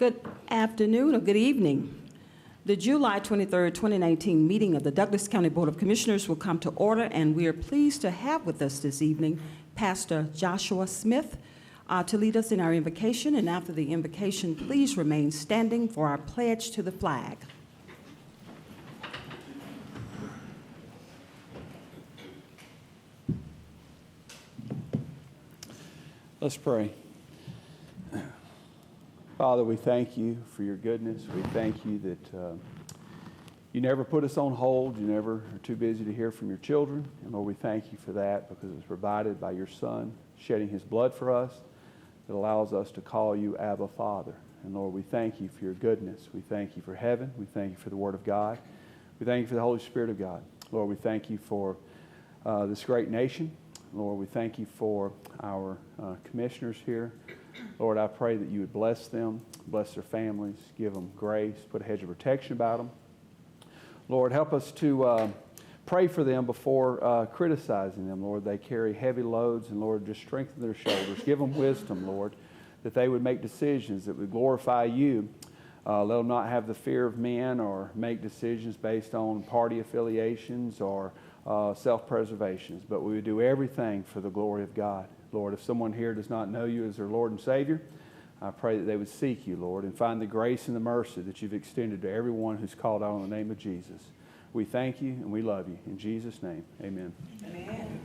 Good afternoon or good evening. The July 23rd, 2019 meeting of the Douglas County Board of Commissioners will come to order, and we are pleased to have with us this evening Pastor Joshua Smith to lead us in our invocation. And after the invocation, please remain standing for our pledge to the flag. Let's pray. Father, we thank you for your goodness. We thank you that you never put us on hold. You never are too busy to hear from your children. And Lord, we thank you for that because it was provided by your Son shedding his blood for us that allows us to call you Abba, Father. And Lord, we thank you for your goodness. We thank you for heaven. We thank you for the Word of God. We thank you for the Holy Spirit of God. Lord, we thank you for this great nation. Lord, we thank you for our commissioners here. Lord, I pray that you would bless them, bless their families, give them grace, put a hedge of protection about them. Lord, help us to pray for them before criticizing them. Lord, they carry heavy loads, and Lord, just strengthen their shoulders. Give them wisdom, Lord, that they would make decisions that would glorify you. Let them not have the fear of men or make decisions based on party affiliations or self-preservations, but we would do everything for the glory of God. Lord, if someone here does not know you as their Lord and Savior, I pray that they would seek you, Lord, and find the grace and the mercy that you've extended to everyone who's called out on the name of Jesus. We thank you and we love you. In Jesus' name, amen. Amen.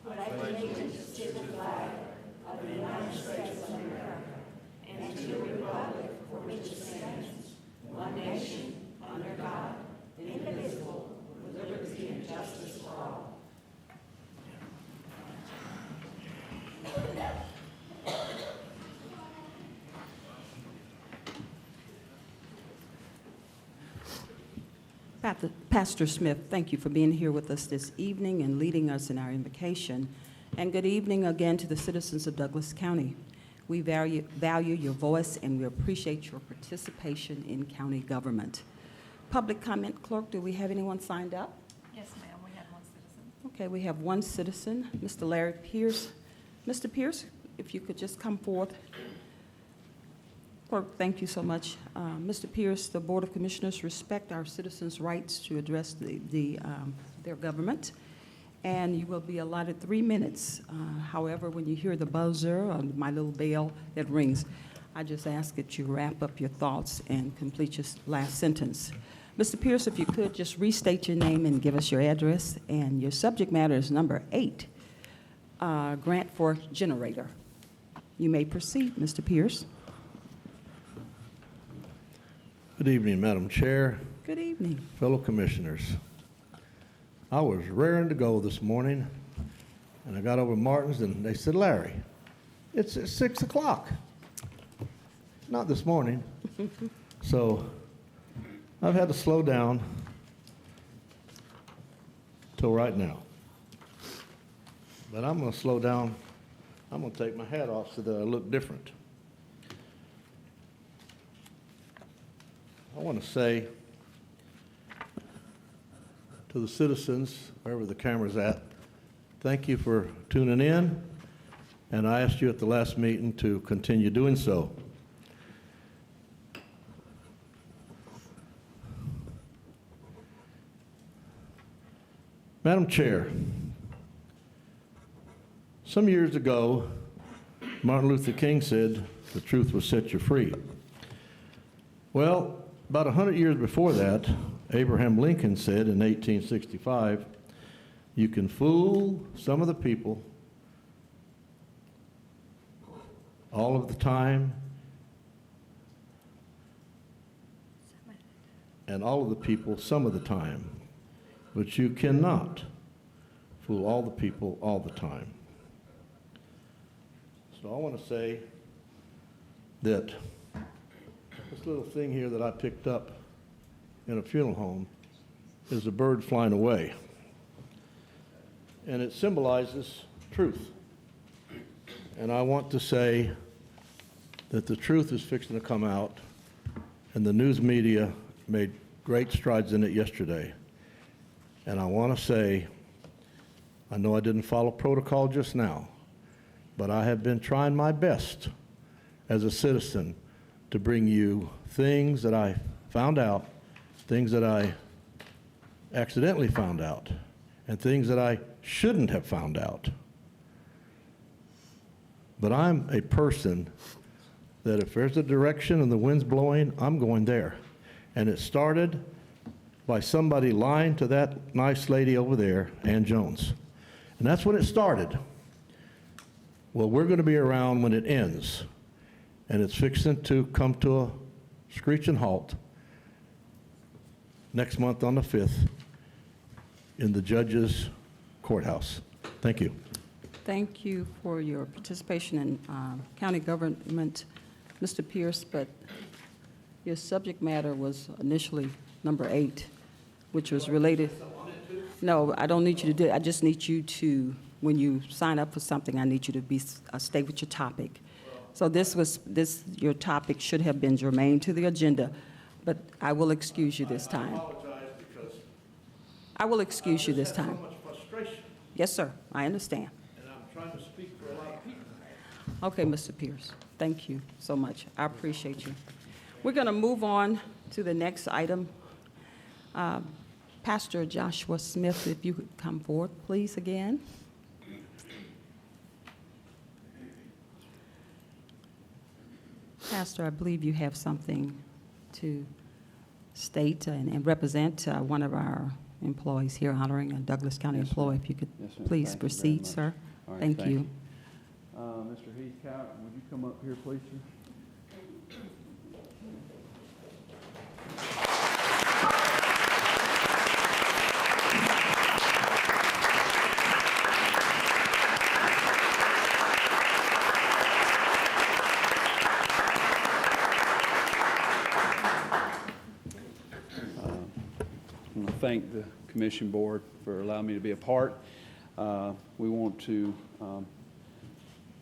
I pledge allegiance to the flag of the United States of America and to the republic for which it stands, one nation, under God, indivisible, with liberty and justice for all. Pastor Smith, thank you for being here with us this evening and leading us in our invocation. And good evening again to the citizens of Douglas County. We value your voice and we appreciate your participation in county government. Public comment, clerk, do we have anyone signed up? Yes, ma'am, we have one citizen. Okay, we have one citizen, Mr. Larry Pierce. Mr. Pierce, if you could just come forth. Clerk, thank you so much. Mr. Pierce, the Board of Commissioners respect our citizens' rights to address their government, and you will be allotted 3 minutes. However, when you hear the buzzer or my little bell that rings, I just ask that you wrap up your thoughts and complete your last sentence. Mr. Pierce, if you could just restate your name and give us your address, and your subject matter is number 8, grant for generator. You may proceed, Mr. Pierce. Good evening, Madam Chair, Good evening. fellow commissioners. I was raring to go this morning, and I got over to Martin's, and they said, Larry, it's at 6 o'clock. Not this morning. So I've had to slow down till right now. But I'm going to slow down. I'm going to take my hat off so that I look different. I want to say to the citizens, wherever the camera's at, thank you for tuning in, and I asked you at the last meeting to continue doing so. Madam Chair, some years ago, Martin Luther King said, "The truth will set you free." Well, about 100 years before that, Abraham Lincoln said in 1865, "You can fool some of the people all of the time, and all of the people some of the time, but you cannot fool all the people all the time." So I want to say that this little thing here that I picked up in a funeral home is a bird flying away. And it symbolizes truth. And I want to say that the truth is fixing to come out, and the news media made great strides in it yesterday. And I want to say, I know I didn't follow protocol just now, but I have been trying my best as a citizen to bring you things that I found out, things that I accidentally found out, and things that I shouldn't have found out. But I'm a person that if there's a direction and the wind's blowing, I'm going there. And it started by somebody lying to that nice lady over there, Ann Jones. And that's when it started. Well, we're going to be around when it ends. And it's fixing to come to a screeching halt next month on the 5th in the judge's courthouse. Thank you. Thank you for your participation in county government, Mr. Pierce, but your subject matter was initially number 8, which was related. No, I don't need you to do it. I just need you to, when you sign up for something, I need you to be stay with your topic. So your topic should have been germane to the agenda, but I will excuse you this time. I apologize because I will excuse you this I just time. have so much frustration, Yes, sir, I understand. and I'm trying to speak for a lot of people. Okay, Mr. Pierce, thank you so much. I appreciate you. We're going to move on to the next item. Pastor Joshua Smith, if you could come forward, please, again. Pastor, I believe you have something to state and represent one of our employees here, honoring a Douglas County Yes, ma'am. employee. If you could Yes, ma'am. please Thank you very proceed, much. sir. All right, Thank you. Mr. Heath Cowart, would you come up here, please, sir? I want to thank the Commission Board for allowing me to be a part. We want to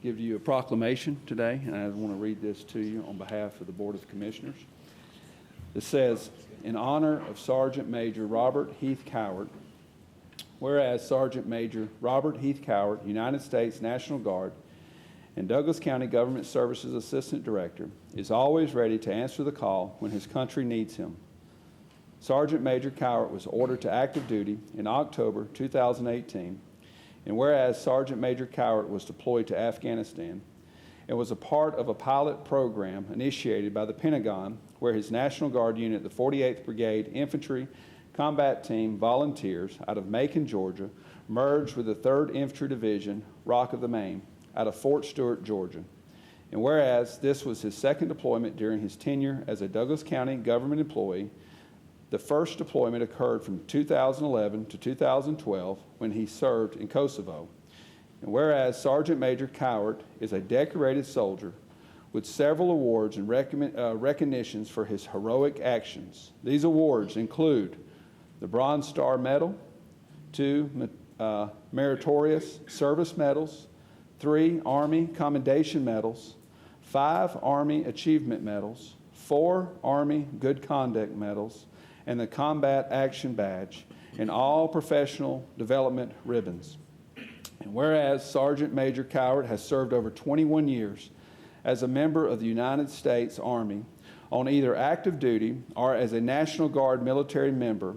give you a proclamation today, and I want to read this to you on behalf of the Board of Commissioners. It says, in honor of Sergeant Major Robert Heath Cowart, whereas Sergeant Major Robert Heath Cowart, United States National Guard, and Douglas County Government Services Assistant Director, is always ready to answer the call when his country needs him. Sergeant Major Cowart was ordered to active duty in October 2018, and whereas Sergeant Major Cowart was deployed to Afghanistan and was a part of a pilot program initiated by the Pentagon where his National Guard unit, the 48th Brigade Infantry Combat Team Volunteers out of Macon, Georgia, merged with the 3rd Infantry Division, Rock of the Main, out of Fort Stewart, Georgia. And whereas this was his second deployment during his tenure as a Douglas County government employee, the first deployment occurred from 2011 to 2012 when he served in Kosovo. And whereas Sergeant Major Cowart is a decorated soldier with several awards and recognitions for his heroic actions. These awards include the Bronze Star Medal, 2 Meritorious Service Medals, 3 Army Commendation Medals, 5 Army Achievement Medals, 4 Army Good Conduct Medals, and the Combat Action Badge, and all professional development ribbons. And whereas Sergeant Major Cowart has served over 21 years as a member of the United States Army on either active duty or as a National Guard military member,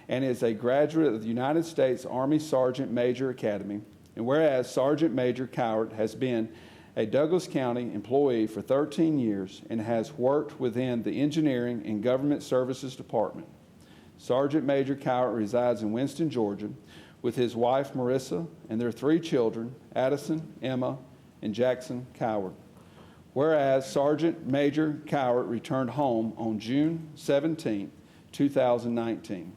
and is a graduate of the United States Army Sergeant Major Academy, and whereas Sergeant Major Cowart has been a Douglas County employee for 13 years and has worked within the Engineering and Government Services Department. Sergeant Major Cowart resides in Winston, Georgia, with his wife Marissa and their 3 children, Addison, Emma, and Jackson Cowart. Whereas Sergeant Major Cowart returned home on June 17, 2019.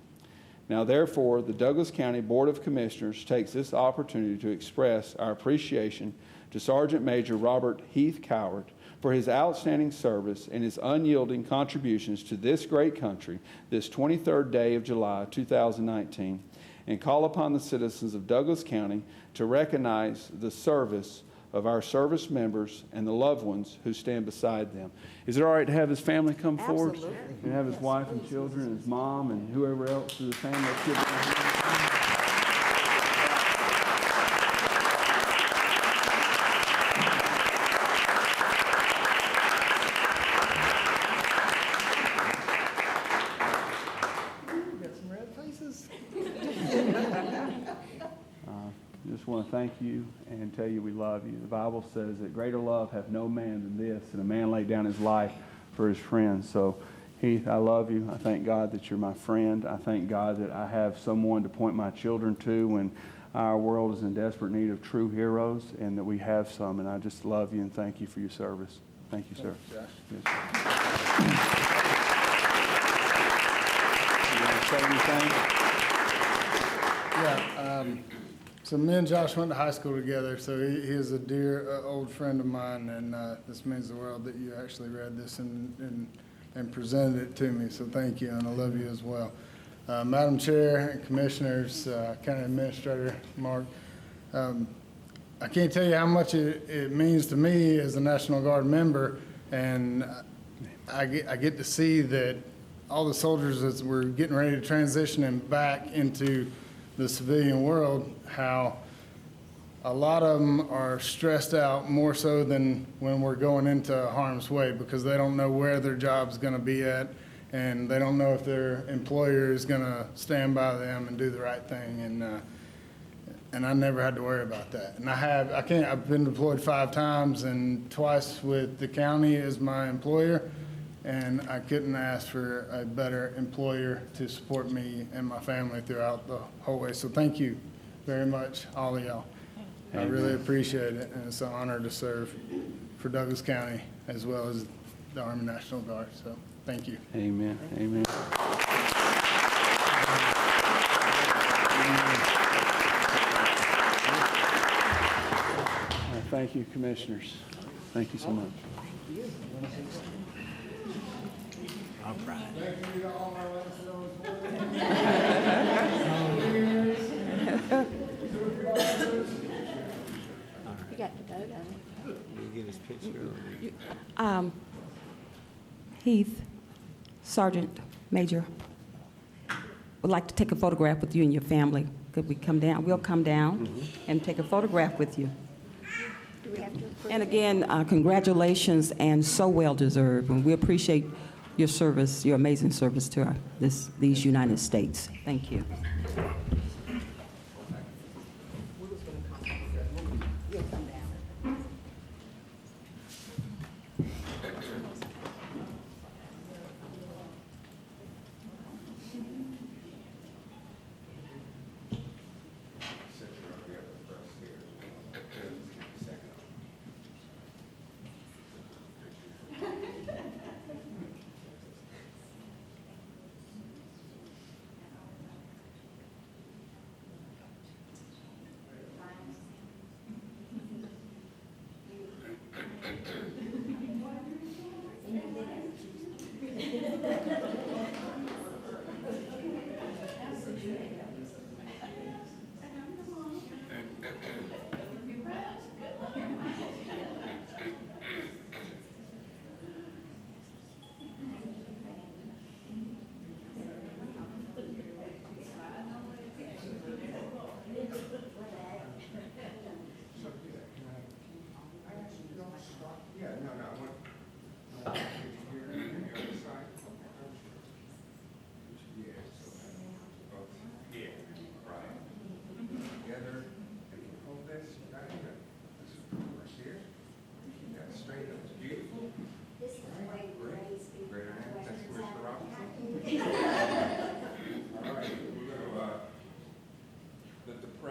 Now, therefore, the Douglas County Board of Commissioners takes this opportunity to express our appreciation to Sergeant Major Robert Heath Cowart for his outstanding service and his unyielding contributions to this great country this 23rd day of July 2019, and call upon the citizens of Douglas County to recognize the service of our service members and the loved ones who stand beside them. Is it all right to have his family come forward? Absolutely. And have his wife and children and his mom and whoever else in the family. Let's give them a hand. Thanks. Just want to thank you and tell you we love you. The Bible says that greater love hath no man than this, and a man laid down his life for his friends. So, Heath, I love you. I thank God that you're my friend. I thank God that I have someone to point my children to when our world is in desperate need of true heroes, and that we have some. And I just love you and thank you for your service. Thank you, sir. Thanks, Josh. Yes, sir. You want to say anything? Yeah, so me and Josh went to high school together, so he is a dear old friend of mine, and this means the world that you actually read this and presented it to me, so thank you, and I love you as well. Madam Chair and Commissioners, County Administrator Mark, I can't tell you how much it means to me as a National Guard member, and I get to see that all the soldiers as we're getting ready to transition them back into the civilian world, how a lot of them are stressed out more so than when we're going into harm's way, because they don't know where their job's going to be at, and they don't know if their employer is going to stand by them and do the right thing. And I never had to worry about that. And I've been deployed 5 times, and twice with the county as my employer, and I couldn't ask for a better employer to support me and my family throughout the whole way. So thank you very much, all of y'all. I really appreciate it, and it's an honor to serve for Douglas County as well as the Army National Guard. So thank you. Amen. Amen. Thank you, Commissioners. Thank you so much. You got to vote on it. You get his picture. Heath, Sergeant Major, would like to take a photograph with you and your family. Could we come down? We'll come down and take a photograph with you. Do we have to approve? And again, congratulations, and so well-deserved. And we appreciate your service, your amazing service to these United States. Thank you.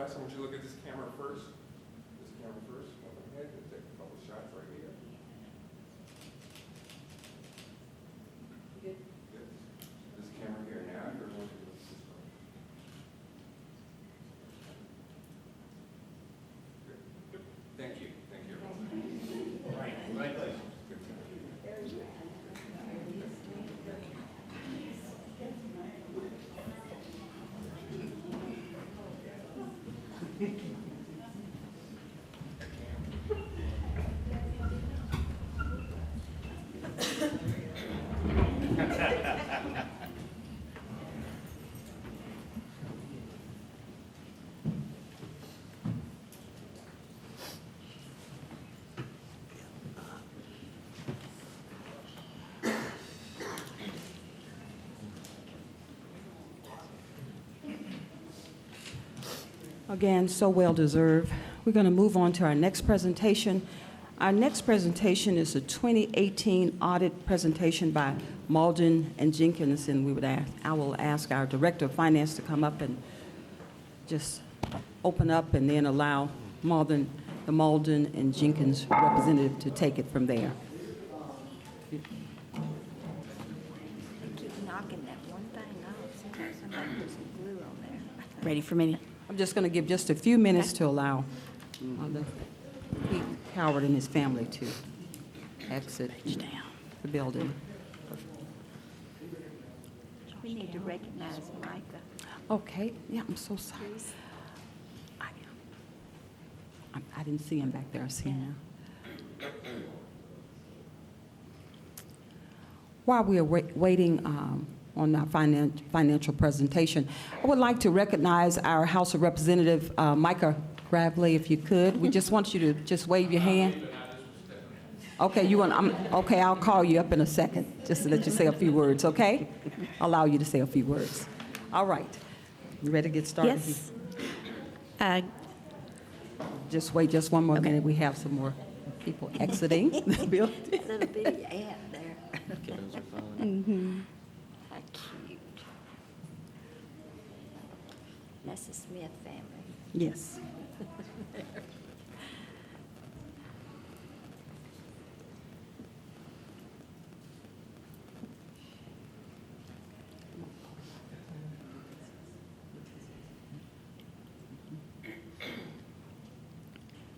I want you to look at this camera first. This camera first. Go ahead and take a couple shots right here. Good. Good. This camera here now. Everyone can look at this one. Good. Good. Thank you. Thank you. Right place. Good. Again, so well deserved. We're going to move on to our next presentation. Our next presentation is a 2018 audit presentation by Malden and Jenkins, and I will ask our Director of Finance to come up and just open up and then allow the Malden and Jenkins representative to take it from there. Keep knocking that one thing off. Sometimes somebody put some glue on there. Ready for me? I'm just going to give just a few minutes to allow Pete Howard and his family to exit the building. We need to recognize Micah. Okay, yeah, I'm so sorry. I didn't see him back there, I see him now. While we are waiting on our financial presentation, I would like to recognize our House of Representative, Micah Gravely, if you could. We just want you to just wave your hand. Okay, okay, I'll call you up in a second, just to let you say a few words, okay? Allow you to say a few words. All right. You ready to get started? Yes. Just wait just one more minute. We have some more people exiting the building. Little bitty ant there. How cute. That's the Smith family. Yes.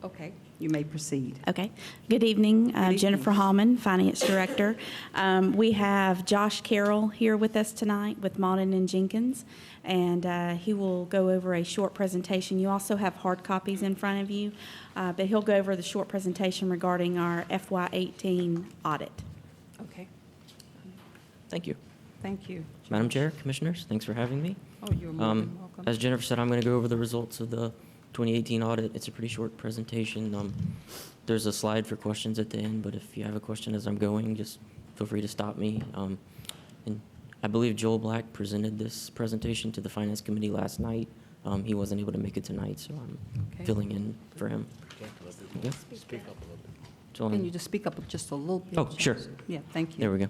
Okay, you may proceed. Okay. Good evening. evening. Jennifer Hallman, Finance Director. We have Josh Carroll here with us tonight with Malden and Jenkins, and he will go over a short presentation. You also have hard copies in front of you, but he'll go over the short presentation regarding our FY18 audit. Okay, Thank you. thank you. Madam Chair, Commissioners, thanks for having me. Oh, you're more than welcome. As Jennifer said, I'm going to go over the results of the 2018 audit. It's a pretty short presentation. There's a slide for questions at the end, but if you have a question as I'm going, just feel free to stop me. And I believe Joel Black presented this presentation to the Finance Committee last night. He wasn't able to make it tonight, so I'm Okay. filling in for him. Okay. Joel, Can you just speak up just a little bit? Oh, sure. Yeah, thank you. There we go.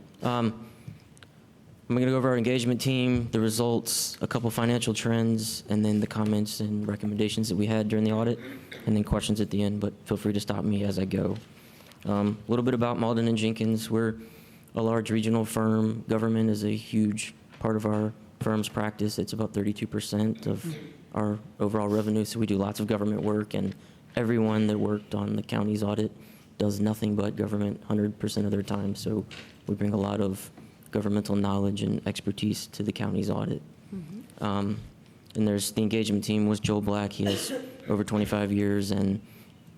I'm going to go over our engagement team, the results, a couple financial trends, and then the comments and recommendations that we had during the audit, and then questions at the end, but feel free to stop me as I go. A little bit about Malden and Jenkins. We're a large regional firm. Government is a huge part of our firm's practice. It's about 32% of our overall revenue, so we do lots of government work, and everyone that worked on the county's audit does nothing but government 100% of their time, so we bring a lot of governmental knowledge and expertise to the county's audit. And there's the engagement team was Joel Black. He has over 25 years, and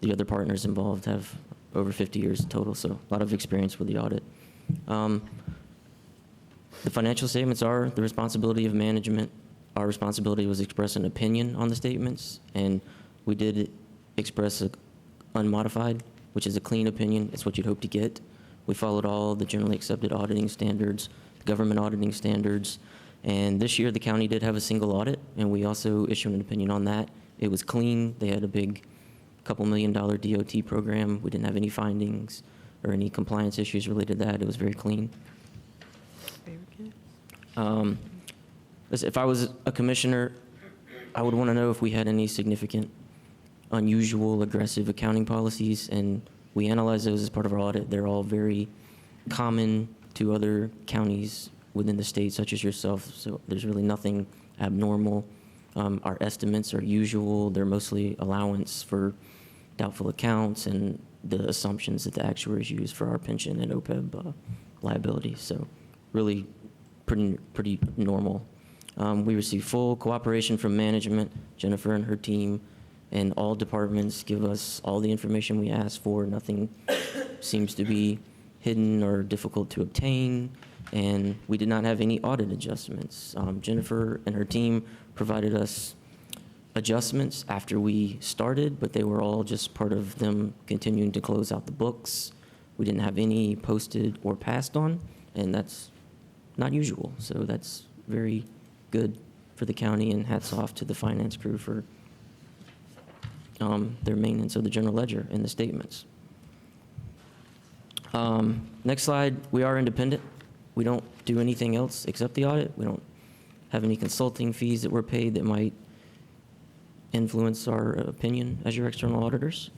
the other partners involved have over 50 years total, so a lot of experience with the audit. The financial statements are the responsibility of management. Our responsibility was to express an opinion on the statements, and we did express an unmodified, which is a clean opinion. It's what you'd hope to get. We followed all the generally accepted auditing standards, government auditing standards, and this year the county did have a single audit, and we also issued an opinion on that. It was clean. They had a big couple $1 million DOT program. We didn't have any findings or any compliance issues related to that. It was very clean. Very good. If I was a commissioner, I would want to know if we had any significant, unusual, aggressive accounting policies, and we analyze those as part of our audit. They're all very common to other counties within the state, such as yourself, so there's really nothing abnormal. Our estimates are usual. They're mostly allowance for doubtful accounts and the assumptions that the actuaries use for our pension and OPEB liabilities, so really pretty normal. We receive full cooperation from management, Jennifer and her team, and all departments give us all the information we ask for. Nothing seems to be hidden or difficult to obtain, and we did not have any audit adjustments. Jennifer and her team provided us adjustments after we started, but they were all just part of them continuing to close out the books. We didn't have any posted or passed on, and that's not usual, so that's very good for the county, and hats off to the finance crew for their maintenance of the general ledger in the statements. Next slide, we are independent. We don't do anything else except the audit. We don't have any consulting fees that we're paid that might influence our opinion as your external auditors.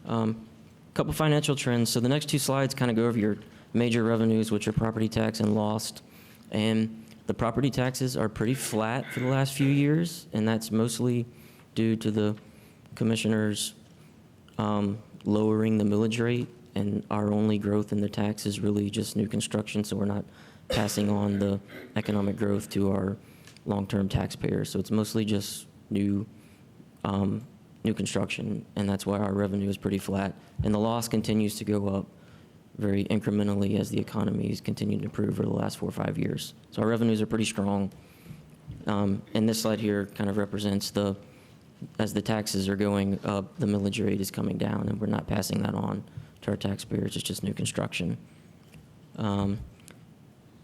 Couple financial trends. So the next two slides kind of go over your major revenues, which are property tax and lost. And the property taxes are pretty flat for the last few years, and that's mostly due to the commissioners lowering the millage rate, and our only growth in the tax is really just new construction, so we're not passing on the economic growth to our long-term taxpayers. So it's mostly just new construction, and that's why our revenue is pretty flat. And the loss continues to go up very incrementally as the economy has continued to improve over the last 4 or 5 years. So our revenues are pretty strong. And this slide here kind of represents as the taxes are going up, the millage rate is coming down, and we're not passing that on to our taxpayers. It's just new construction.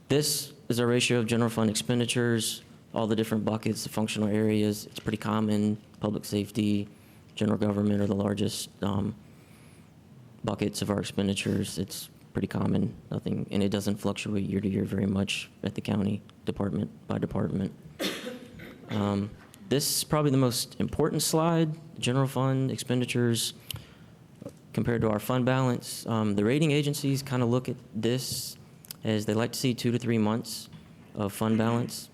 This is our ratio of general fund expenditures, all the different buckets, the functional areas. It's pretty common. Public safety, general government are the largest buckets of our expenditures. It's pretty common, nothing, and it doesn't fluctuate year to year very much at the county, department by department. This is probably the most important slide, general fund expenditures compared to our fund balance. The rating agencies kind of look at this as they like to see 2 to 3 months of fund balance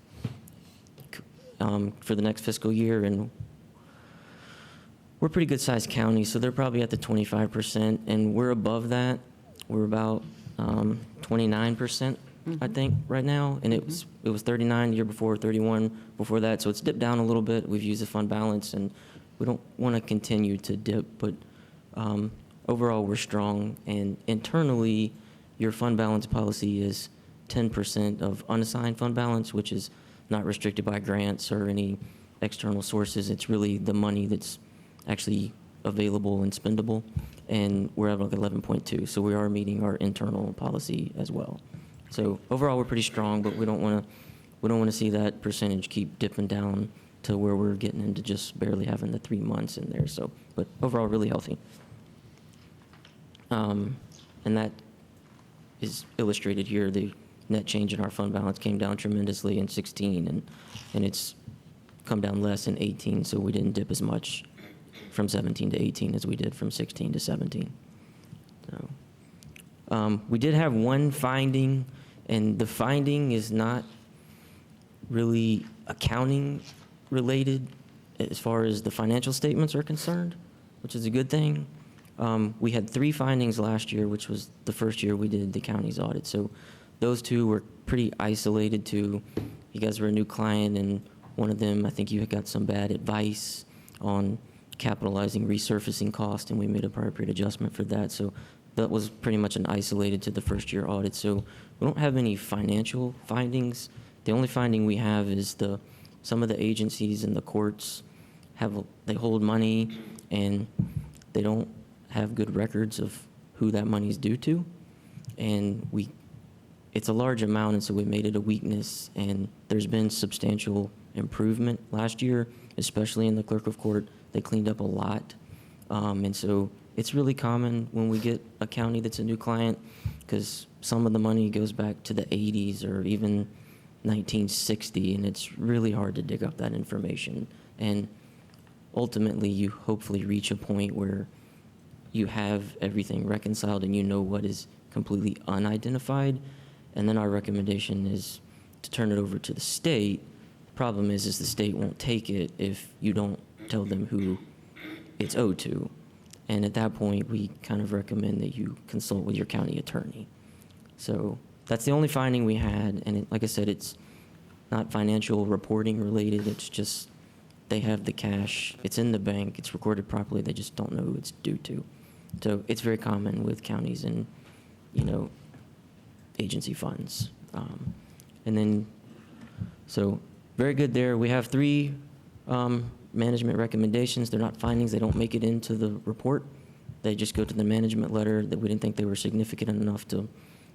for the next fiscal year, and we're a pretty good sized county, so they're probably at the 25%, and we're above that. We're about 29%, I think, right now, and it was 39 the year before, 31 before that, so it's dipped down a little bit. We've used the fund balance, and we don't want to continue to dip, but overall we're strong, and internally your fund balance policy is 10% of unassigned fund balance, which is not restricted by grants or any external sources. It's really the money that's actually available and spendable, and we're at like 11.2, so we are meeting our internal policy as well. So overall, we're pretty strong, but we don't want to see that percentage keep dipping down to where we're getting into just barely having the 3 months in there. So, but overall, really healthy. And that is illustrated here. The net change in our fund balance came down tremendously in 16, and it's come down less in 18, so we didn't dip as much from 17 to 18 as we did from 16 to 17. So, we did have one finding, and the finding is not really accounting related as far as the financial statements are concerned, which is a good thing. We had 3 findings last year, which was the first year we did the county's audit. So those 2 were pretty isolated to, you guys were a new client, and one of them, I think you had got some bad advice on capitalizing resurfacing cost, and we made a prior period adjustment for that. So that was pretty much an isolated to the first year audit. So we don't have any financial findings. The only finding we have is some of the agencies and the courts they hold money, and they don't have good records of who that money is due to. And it's a large amount, and so we made it a weakness, and there's been substantial improvement last year, especially in the clerk of court. They cleaned up a lot. And so it's really common when we get a county that's a new client, because some of the money goes back to the 80s or even 1960, and it's really hard to dig up that information. And ultimately, you hopefully reach a point where you have everything reconciled and you know what is completely unidentified. And then our recommendation is to turn it over to the state. Problem is the state won't take it if you don't tell them who it's owed to. And at that point, we kind of recommend that you consult with your county attorney. So that's the only finding we had. And like I said, it's not financial reporting related. It's just they have the cash. It's in the bank. It's recorded properly. They just don't know who it's due to. So it's very common with counties and, agency funds. And then, so very good there. We have 3 management recommendations. They're not findings. They don't make it into the report. They just go to the management letter that we didn't think they were significant enough to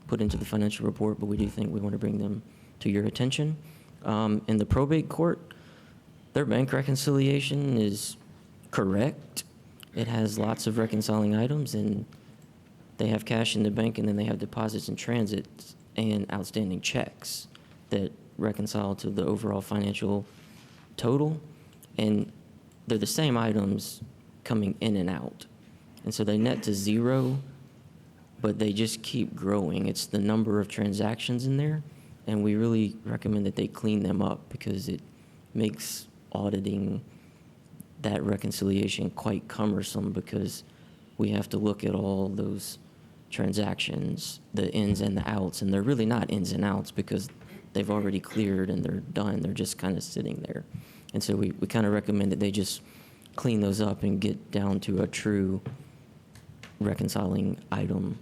put into the financial report, but we do think we want to bring them to your attention. In the probate court, their bank reconciliation is correct. It has lots of reconciling items, and they have cash in the bank, and then they have deposits in transit and outstanding checks that reconcile to the overall financial total. And they're the same items coming in and out. And so they net to zero, but they just keep growing. It's the number of transactions in there, and we really recommend that they clean them up because it makes auditing that reconciliation quite cumbersome because we have to look at all those transactions, the ins and the outs, and they're really not ins and outs because they've already cleared and they're done. They're just kind of sitting there. And so we kind of recommend that they just clean those up and get down to a true reconciling item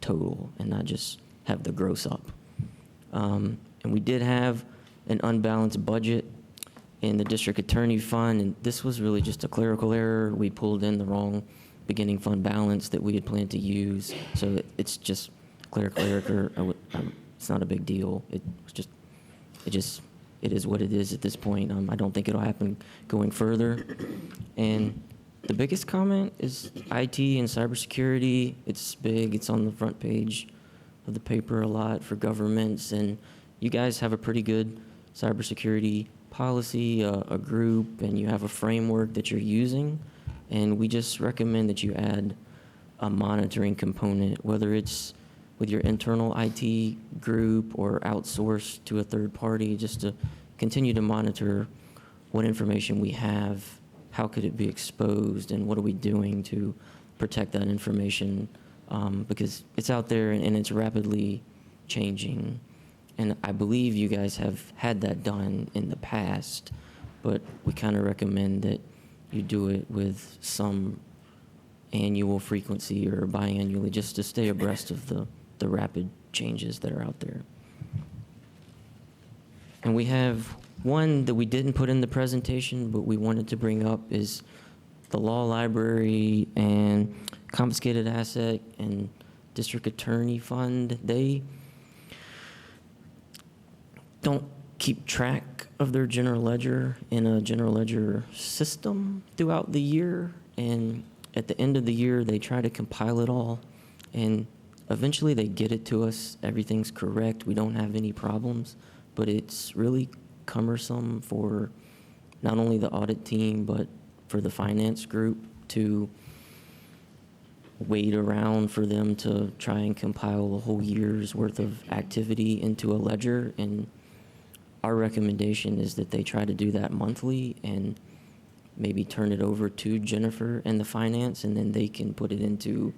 total and not just have the gross up. And we did have an unbalanced budget in the district attorney fund, and this was really just a clerical error. We pulled in the wrong beginning fund balance that we had planned to use, so it's just clerical error. It's not a big deal. It is what it is at this point. I don't think it'll happen going further. And the biggest comment is IT and cybersecurity. It's big. It's on the front page of the paper a lot for governments, and you guys have a pretty good cybersecurity policy, a group, and you have a framework that you're using, and we just recommend that you add a monitoring component, whether it's with your internal IT group or outsourced to a third party, just to continue to monitor what information we have, how could it be exposed, and what are we doing to protect that information, because it's out there and it's rapidly changing. And I believe you guys have had that done in the past, but we kind of recommend that you do it with some annual frequency or biannually, just to stay abreast of the rapid changes that are out there. And we have one that we didn't put in the presentation, but we wanted to bring up is the law library and confiscated asset and district attorney fund. They don't keep track of their general ledger in a general ledger system throughout the year, and at the end of the year they try to compile it all, and eventually they get it to us. Everything's correct. We don't have any problems, but it's really cumbersome for not only the audit team but for the finance group to wait around for them to try and compile a whole year's worth of activity into a ledger. And our recommendation is that they try to do that monthly and maybe turn it over to Jennifer and the finance, and then they can put it into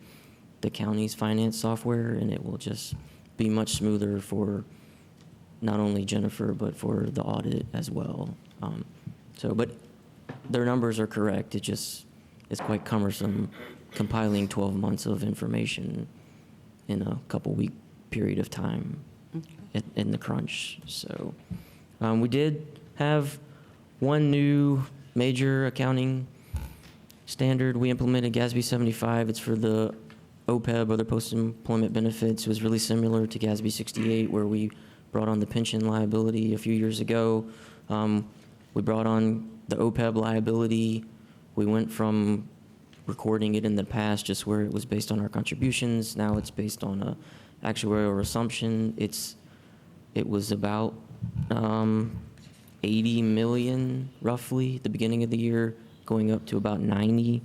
the county's finance software, and it will just be much smoother for not only Jennifer, but for the audit as well. But their numbers are correct. It's quite cumbersome compiling 12 months of information in a couple week period of time in the crunch. So we did have one new major accounting standard. We implemented GASB 75. It's for the OPEB, other post-employment benefits. It was really similar to GASB 68, where we brought on the pension liability a few years ago. We brought on the OPEB liability. We went from recording it in the past just where it was based on our contributions. Now it's based on a actuarial assumption. It was about 80 million roughly at the beginning of the year, going up to about 90.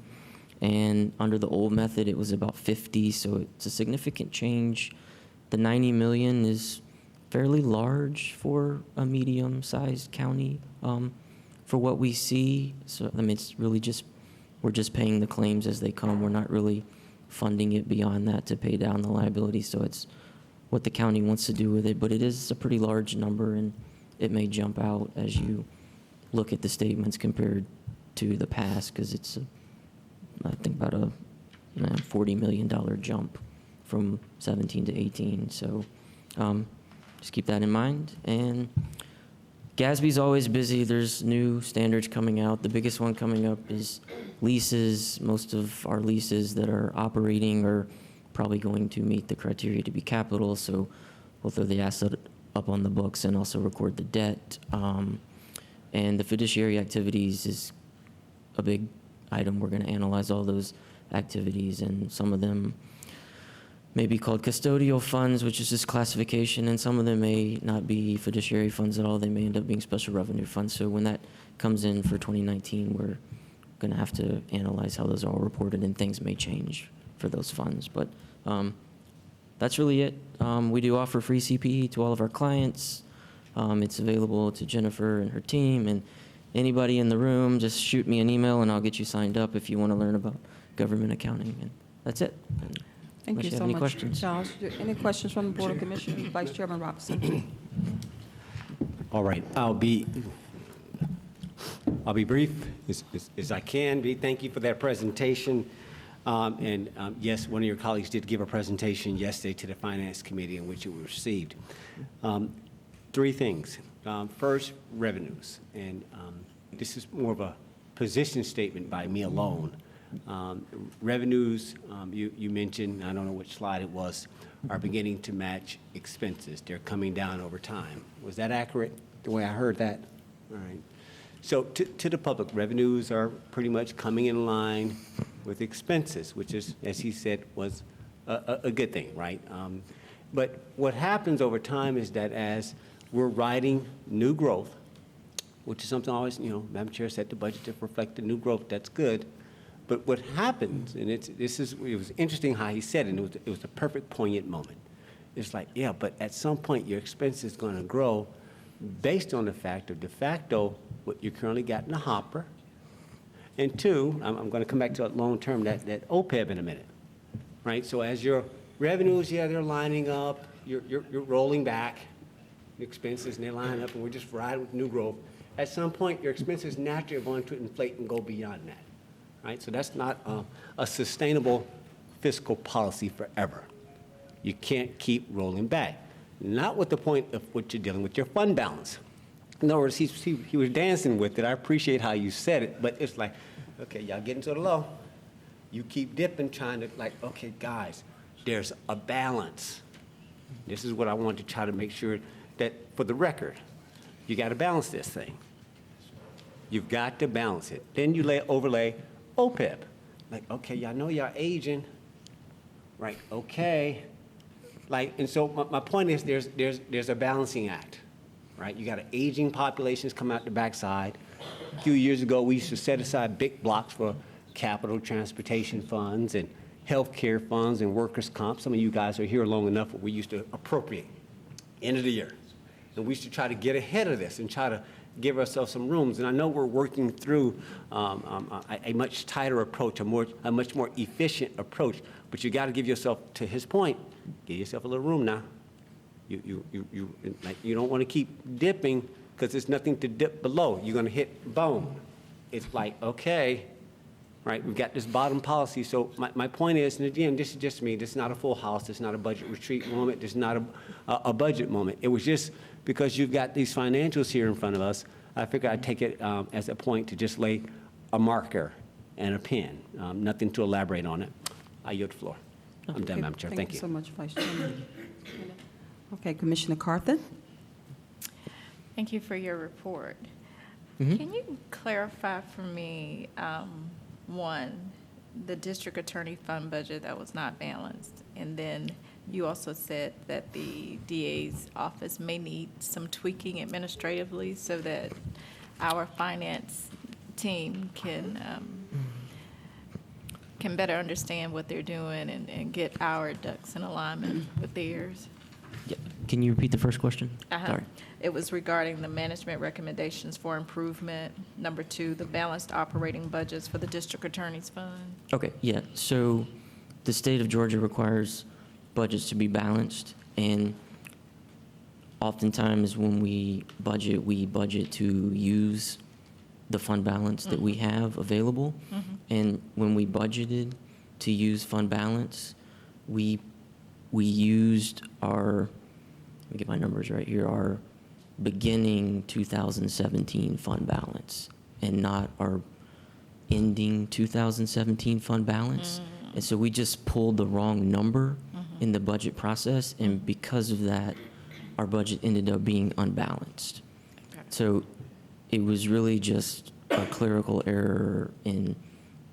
And under the old method, it was about 50, so it's a significant change. The 90 million is fairly large for a medium-sized county for what we see. So, I mean, it's really just, we're just paying the claims as they come. We're not really funding it beyond that to pay down the liability, so it's what the county wants to do with it. But it is a pretty large number, and it may jump out as you look at the statements compared to the past, because it's, I think, about a $40 million jump from 17 to 18. So just keep that in mind. And GASB's always busy. There's new standards coming out. The biggest one coming up is leases. Most of our leases that are operating are probably going to meet the criteria to be capital, so we'll throw the asset up on the books and also record the debt. And the fiduciary activities is a big item. We're going to analyze all those activities, and some of them may be called custodial funds, which is just classification, and some of them may not be fiduciary funds at all. They may end up being special revenue funds. So when that comes in for 2019, we're going to have to analyze how those are all reported, and things may change for those funds. But that's really it. We do offer free CPE to all of our clients. It's available to Jennifer and her team, and anybody in the room, just shoot me an email and I'll get you signed up if you want to learn about government accounting. And that's it. And Thank unless you have so any much, questions. Josh. Any questions from the Board of Commissioners? Vice Chairman Robinson. All right, I'll be brief as I can be. Thank you for that presentation. Yes, one of your colleagues did give a presentation yesterday to the Finance Committee in which it was received. Three things. First, revenues. And this is more of a position statement by me alone. Revenues, you mentioned, I don't know which slide it was, are beginning to match expenses. They're coming down over time. Was that accurate, the way I heard that? All right. So to the public, revenues are pretty much coming in line with expenses, which is, as he said, was a good thing, right? But what happens over time is that as we're writing new growth, which is something always, Madam Chair set the budget to reflect the new growth, that's good. But what happens, and it was interesting how he said it, and it was a perfect poignant moment. It's like, yeah, but at some point your expense is going to grow based on the fact of de facto what you currently got in the hopper. And two, I'm going to come back to that long term, that OPEB in a minute, right? So as your revenues, yeah, they're lining up, you're rolling back the expenses, and they line up, and we're just riding with new growth. At some point, your expenses naturally are going to inflate and go beyond that, right? So that's not a sustainable fiscal policy forever. You can't keep rolling back. Not with the point of what you're dealing with, your fund balance. In other words, he was dancing with it. I appreciate how you said it, but it's like, okay, y'all getting to the low. You keep dipping, trying to okay, guys, there's a balance. This is what I want to try to make sure that, for the record, you got to balance this thing. You've got to balance it. Then you overlay OPEB. Okay, y'all know y'all aging, right? Okay. And so my point is there's a balancing act, right? You got an aging populations come out the backside. A few years ago, we used to set aside big blocks for capital transportation funds and healthcare funds and workers' comp. Some of you guys are here long enough where we used to appropriate end of the year. And we used to try to get ahead of this and try to give ourselves some rooms. And I know we're working through a much tighter approach, a much more efficient approach. But you got to give yourself, to his point, give yourself a little room now. You don't want to keep dipping because there's nothing to dip below. You're going to hit bone. It's like, okay, right, we've got this bottom policy. So my point is, and again, this is just me, this is not a full house, this is not a budget retreat moment, this is not a budget moment. It was just because you've got these financials here in front of us, I figured I'd take it as a point to just lay a marker and a pen, nothing to elaborate on it. I yield the floor. I'm done, Madam Chair. Thank you. Thank you so much, Vice Chairman. Okay, Commissioner Carthen. Thank you for your report. Mhm. Can you clarify for me, one, the district attorney fund budget that was not balanced? And then you also said that the DA's office may need some tweaking administratively so that our finance team can better understand what they're doing and get our ducks in alignment with theirs. Yeah. Can you repeat the first question? Sorry. It was regarding the management recommendations for improvement. Number 2, the balanced operating budgets for the district attorney's fund. Okay, yeah. So the state of Georgia requires budgets to be balanced, and oftentimes when we budget to use the fund balance that we have available. And when we budgeted to use fund balance, we used our, let me get my numbers right here, our beginning 2017 fund balance and not our ending 2017 fund balance. And so we just pulled the wrong number in the budget process, and because of that, our budget ended up being unbalanced. Okay. So it was really just a clerical error in,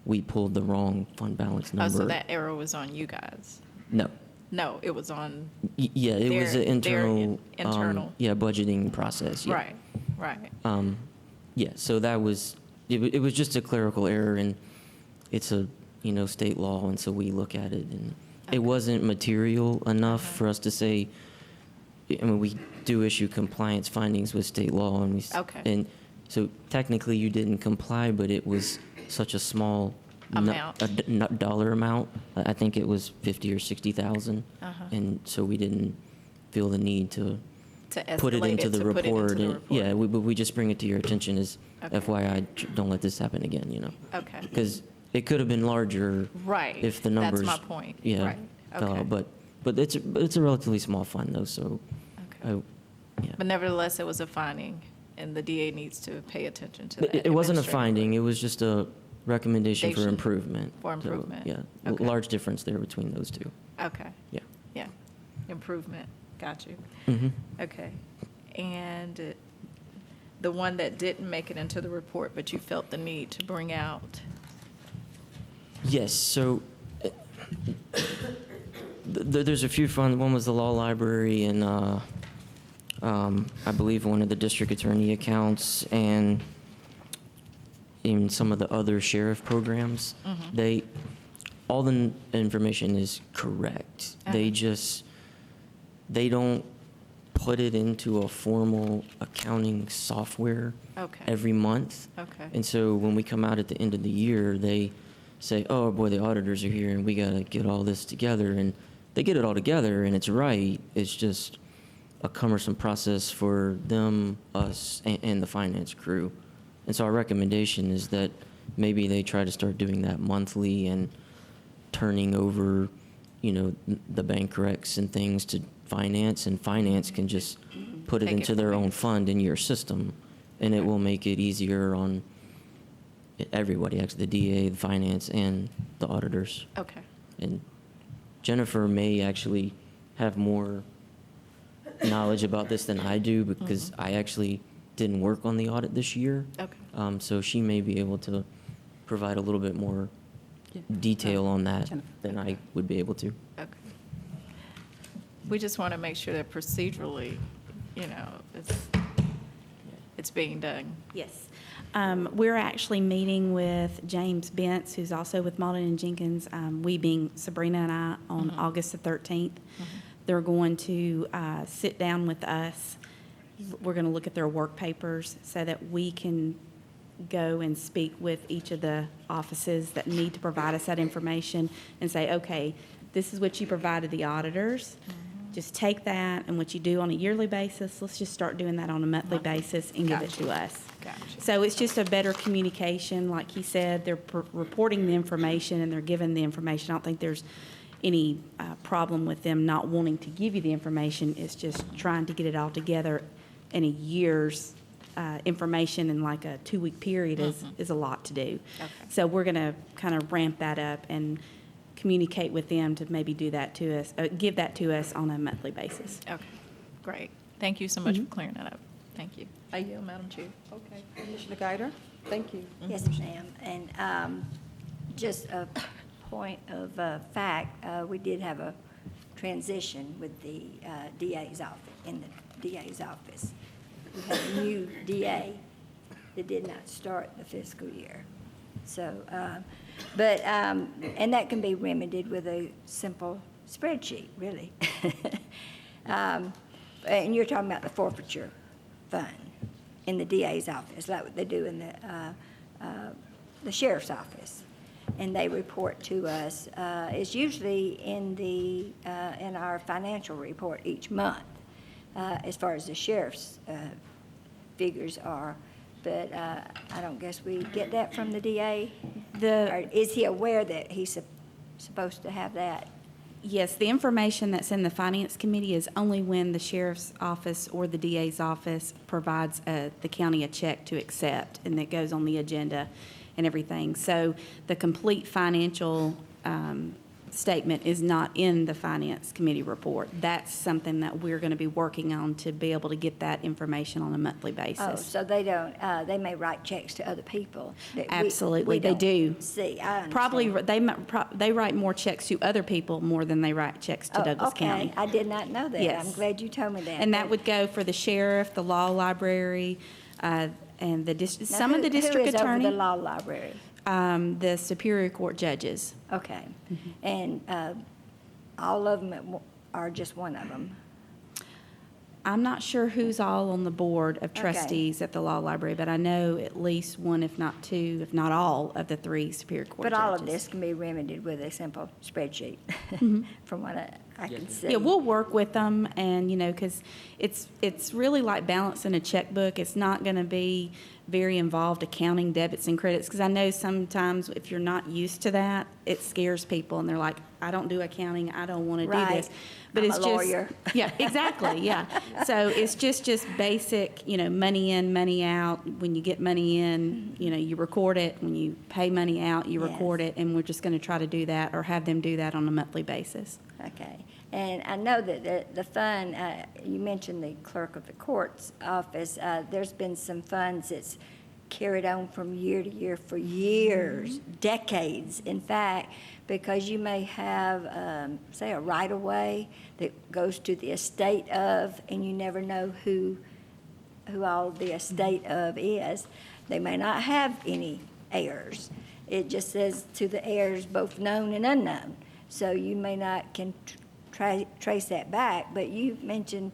we pulled the wrong fund balance Oh, number. so that error was on you guys? No. No, it was on, Yeah, it was Their- an their internal. internal. Yeah, budgeting process, yeah. right, right. Yeah, so that was, it was just a clerical error, and it's a, state law, and so we look at it, and Okay. it wasn't material enough Uh-huh. for us to say, I mean, we do issue compliance findings with state law, and Okay. and so technically you didn't comply, but it was such a small Amount. dollar amount. I think it was 50 or 60,000. Uh-huh. And so we didn't feel the need to To put it escalate into the to put it into report. the and- report. Yeah, but we just bring it to your attention as Okay. FYI, don't let this happen again, Okay, Because it could have been larger. right. If the numbers. That's my point. Yeah. Right, okay. But it's a relatively small fund though, so, Okay. yeah. But nevertheless, it was a finding, and the DA needs to pay attention to that. It wasn't a administratively. finding, it was just a recommendation for Recommendation improvement. for So, improvement. Yeah, Okay. large difference there between those two, Okay, yeah. yeah, improvement, got you. Mhm. Okay, and the one that didn't make it into the report, but you felt the need to bring out, Yes, so there's a few funds. One was the law library and I believe one of the district attorney accounts and in some of the other sheriff programs. All the information is correct. They don't put it into a formal accounting software Okay. every month. Okay. And so when we come out at the end of the year, they say, oh, boy, the auditors are here and we got to get all this together. And they get it all together and it's right. It's just a cumbersome process for them, us, and the finance crew. And so our recommendation is that maybe they try to start doing that monthly and turning over, the bank recs and things to finance, and finance can just put it Take it into from their there. own fund in your system. And it will make it easier on everybody, actually, the DA, the finance, and the auditors. okay, And Jennifer may actually have more knowledge about this than I do because I actually didn't work on the audit this year. okay. So she may be able to provide a little bit more detail on that Jennifer. than I would be able to. Okay. We just want to make sure that procedurally, it's being done. Yes. We're actually meeting with James Bentz, who's also with Malden and Jenkins, we being Sabrina and I, on August the 13th. They're going to sit down with us. We're going to look at their work papers so that we can go and speak with each of the offices that need to provide us that information and say, okay, this is what you provided the auditors. Just take that, and what you do on a yearly basis, let's just start doing that on a monthly basis and give it Gotcha. to us. Gotcha. So it's just a better communication, like he said, they're reporting the information and they're giving the information. I don't think there's any problem with them not wanting to give you the information. It's just trying to get it all together in a year's information in like a 2-week period is a lot to do. Okay. So we're going to kind of ramp that up and communicate with them to maybe do that to us, give that to us on a monthly basis. Okay, great. Thank you so much for clearing that up. Thank you. I yield, Madam Chair. Okay, Commissioner Guider, thank you. Yes, ma'am. And just a point of fact, we did have a transition with the DA's office, in the DA's office. We had a new DA that did not start the fiscal year. So, and that can be remedied with a simple spreadsheet, really. And you're talking about the forfeiture fund in the DA's office, like what they do in the sheriff's office. And they report to us, it's usually in our financial report each month, as far as the sheriff's figures are. But I don't guess we get that from the DA? Or is he aware that he's supposed to have that? Yes, the information that's in the Finance Committee is only when the Sheriff's Office or the DA's office provides the county a check to accept, and that goes on the agenda and everything. So the complete financial statement is not in the Finance Committee report. That's something that we're going to be working on to be able to get that information on a monthly Oh, basis. so they don't, they may write checks to other people. that we- Absolutely, we they don't do. See, I understand. Probably, they write more checks to other people more than they write checks to Oh, Douglas County. Okay, I did not know that. Yes. I'm glad you told me that. And that would go for the sheriff, the law library, and the, Now, some of the district Who is over attorney, the law library? the Superior Court judges. Okay. Mm-hmm. And all of them are just one of them? I'm not sure who's all on the board of Okay. trustees at the law library, but I know at least one, if not two, if not all, of the 3 Superior Court But judges. all of this can be remedied with a simple spreadsheet, from what I can see. Yeah, we'll work with them, and, because it's really like balancing a checkbook. It's not going to be very involved accounting debits and credits, because I know sometimes if you're not used to that, it scares people, and they're like, I don't do accounting, I don't want to do Right. this. But I'm it's a just lawyer. Yeah, exactly, yeah. So it's just basic, money in, money out. When you get money in, you record it. When you pay money out, you record Yes. it, and we're just going to try to do that or have them do that on a monthly basis. Okay. And I know that the fund, you mentioned the clerk of the court's office, there's been some funds that's carried on from year to year for years, decades, in fact, because you may have, say, a right-of-way that goes to the estate of, and you never know who all the estate of is. They may not have any heirs. It just says to the heirs, both known and unknown. So you may not can trace that back, but you mentioned,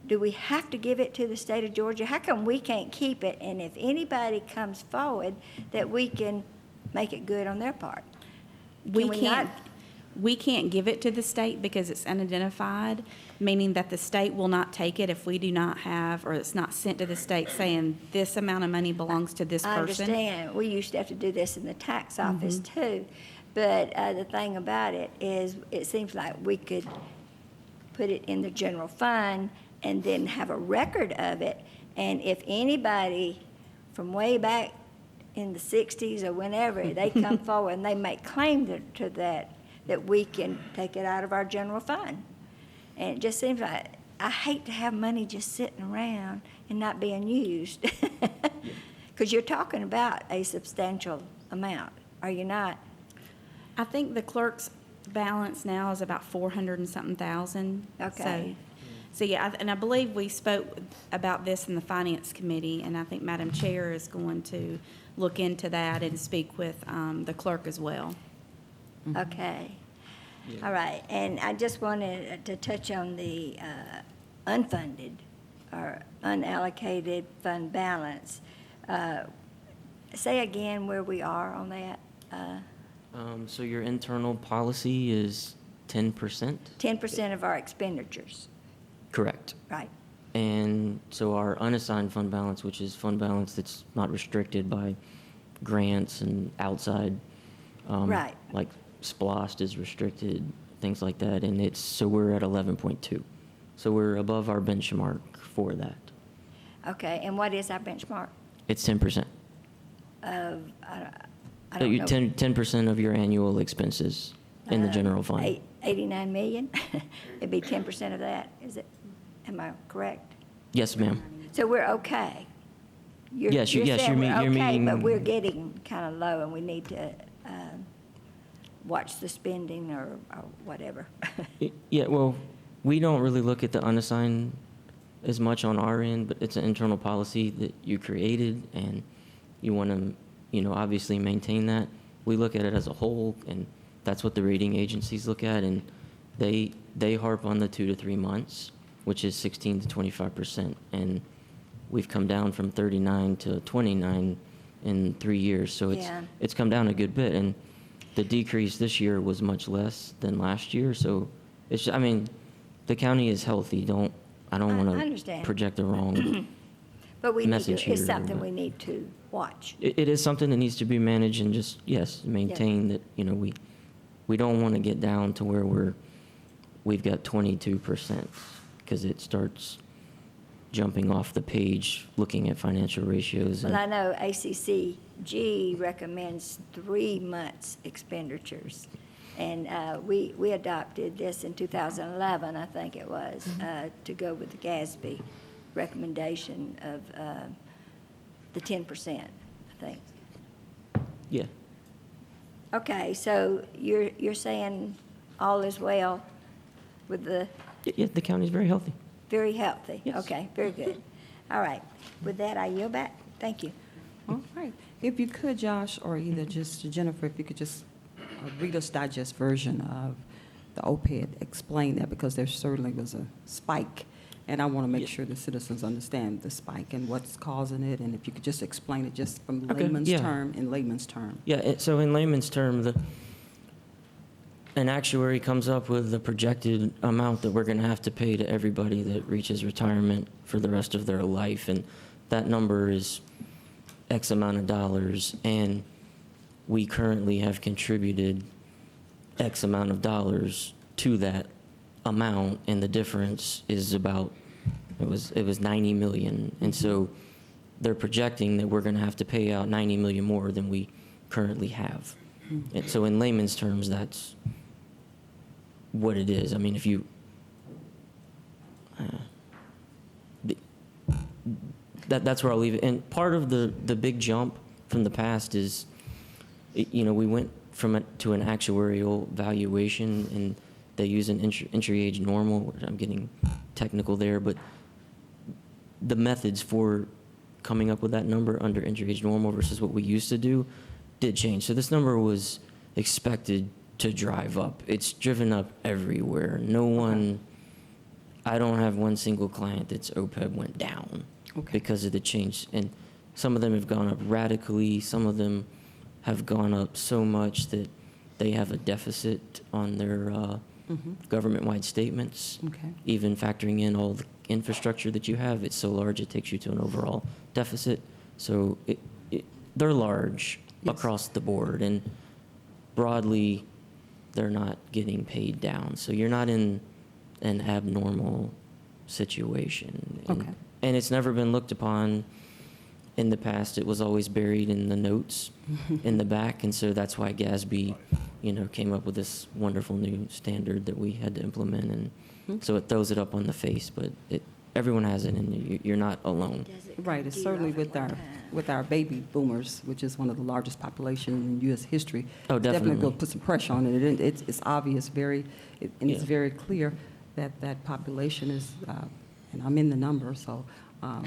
do we have to give it to the state of Georgia? How come we can't keep it, and if anybody comes forward, that we can make it good on their part? We Can can't, not- we can't give it to the state because it's unidentified, meaning that the state will not take it if we do not have, or it's not sent to the state saying this amount of money belongs to this I person. understand. We used to have to do this in the tax office Mm-hmm. too. But the thing about it is, it seems like we could put it in the general fund and then have a record of it. And if anybody from way back in the 60s or whenever, they come forward and they make claim to that we can take it out of our general fund. And it just seems like, I hate to have money just sitting around and not being used. Because you're talking about a substantial amount, are you not? I think the clerk's balance now is about 400 and something thousand. Okay. So yeah, and I believe we spoke about this in the Finance Committee, and I think Madam Chair is going to look into that and speak with the clerk as well. Okay. All right, and I just wanted to touch on the unfunded or unallocated fund balance. Say again where we are on that. So your internal policy is 10%? 10% of our expenditures, Correct. right? And so our unassigned fund balance, which is fund balance that's not restricted by grants and outside, Right. like SPLOST is restricted, things like that, and so we're at 11.2. So we're above our benchmark for that. Okay, and what is our benchmark It's 10%. of, I So don't you know. 10% of your annual expenses in the general fund. 89 million? It'd be 10% of that, is it? Am I correct? Yes, ma'am. So we're okay? Yes, you're yes, saying you're we're okay, meeting- but we're getting kind of low, and we need to watch the spending or whatever. Yeah, well, we don't really look at the unassigned as much on our end, but it's an internal policy that you created, and you want to, obviously maintain that. We look at it as a whole, and that's what the rating agencies look at, and they harp on the 2 to 3 months, which is 16 to 25%, and we've come down from 39 to 29 in 3 years, so Yeah. it's come down a good bit, and the decrease this year was much less than last year, so the county is healthy. I don't I want to understand. project the wrong. But we need Message to, it's here, something but- we need to watch. It is something that needs to be managed and just, yes, maintain that, we don't want to get down to where we've got 22%, because it starts jumping off the page, looking at financial ratios. Well, I know ACCG recommends 3 months expenditures. And we adopted this in 2011, I think it was, to go with the GASB recommendation of the 10%, I think. Yeah. Okay, so you're saying all is well with the, Yeah, the county's very healthy. very healthy? Yes. Okay, very good. All right. With that, I yield back. Thank you. All right. If you could, Josh, or either just Jennifer, if you could just Reader's Digest version of the OPED, explain that, because there certainly was a spike, and I want to make Yeah. sure the citizens understand the spike and what's causing it, and if you could just explain it just from Okay, layman's yeah. term, in layman's term. Yeah, so in layman's term, an actuary comes up with the projected amount that we're going to have to pay to everybody that reaches retirement for the rest of their life, and that number is X amount of dollars, and we currently have contributed X amount of dollars to that amount, and the difference is about, it was 90 million, and so they're projecting that we're going to have to pay out 90 million more than we currently have. And so in layman's terms, that's what it is. I mean, if you, that's where I'll leave it. And part of the big jump from the past is, we went to an actuarial valuation, and they use an entry age normal, which I'm getting technical there, but the methods for coming up with that number under entry age normal versus what we used to do did change. So this number was expected to drive up. It's driven up everywhere. I don't have one single client that's OPEB went down because of the change. And some of them have gone up radically. Some of them have gone up so much that they have a deficit on their government-wide statements. Okay. Even factoring in all the infrastructure that you have, it's so large it takes you to an overall deficit. So they're large Yes. across the board, and broadly, they're not getting paid down. So you're not in an abnormal situation. Okay. And it's never been looked upon in the past. It was always buried in the notes in the back, and so that's why GASB, came up with this wonderful new standard that we had to implement, and so it throws it up on the face, but everyone has it, and you're not alone. Right, it's certainly with our baby boomers, which is one of the largest populations in U.S. history. Oh, definitely. Going to put some pressure on it. And it's obvious, and it's Yeah. very clear that population is, and I'm in the number, so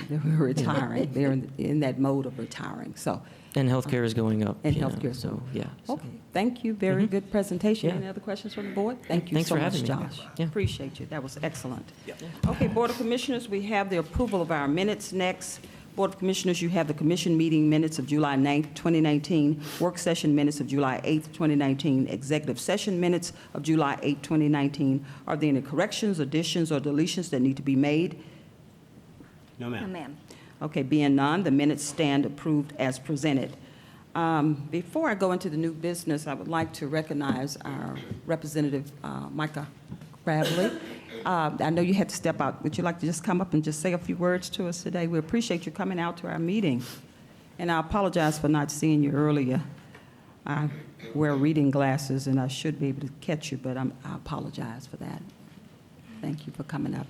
they're retiring. They're in that mode of retiring, so. And healthcare is going up. And you know, healthcare. so, yeah. so. Okay, thank you, very good presentation. Yeah. Any other questions from the board? Thank you Thanks so for much, having me. Josh. Yeah. Appreciate you, that was excellent. Okay, Board of Commissioners, we have the approval of our minutes next. Board of Commissioners, you have the commission meeting minutes of July 9th, 2019, work session minutes of July 8th, 2019, executive session minutes of July 8th, 2019. Are there any corrections, additions, or deletions that need to be made? No, No, ma'am. ma'am. Okay, being none, the minutes stand approved as presented. Before I go into the new business, I would like to recognize our Representative Micah Bradley. I know you had to step out. Would you like to just come up and just say a few words to us today? We appreciate you coming out to our meeting. And I apologize for not seeing you earlier. I wear reading glasses, and I should be able to catch you, but I apologize for that. Thank you for coming up.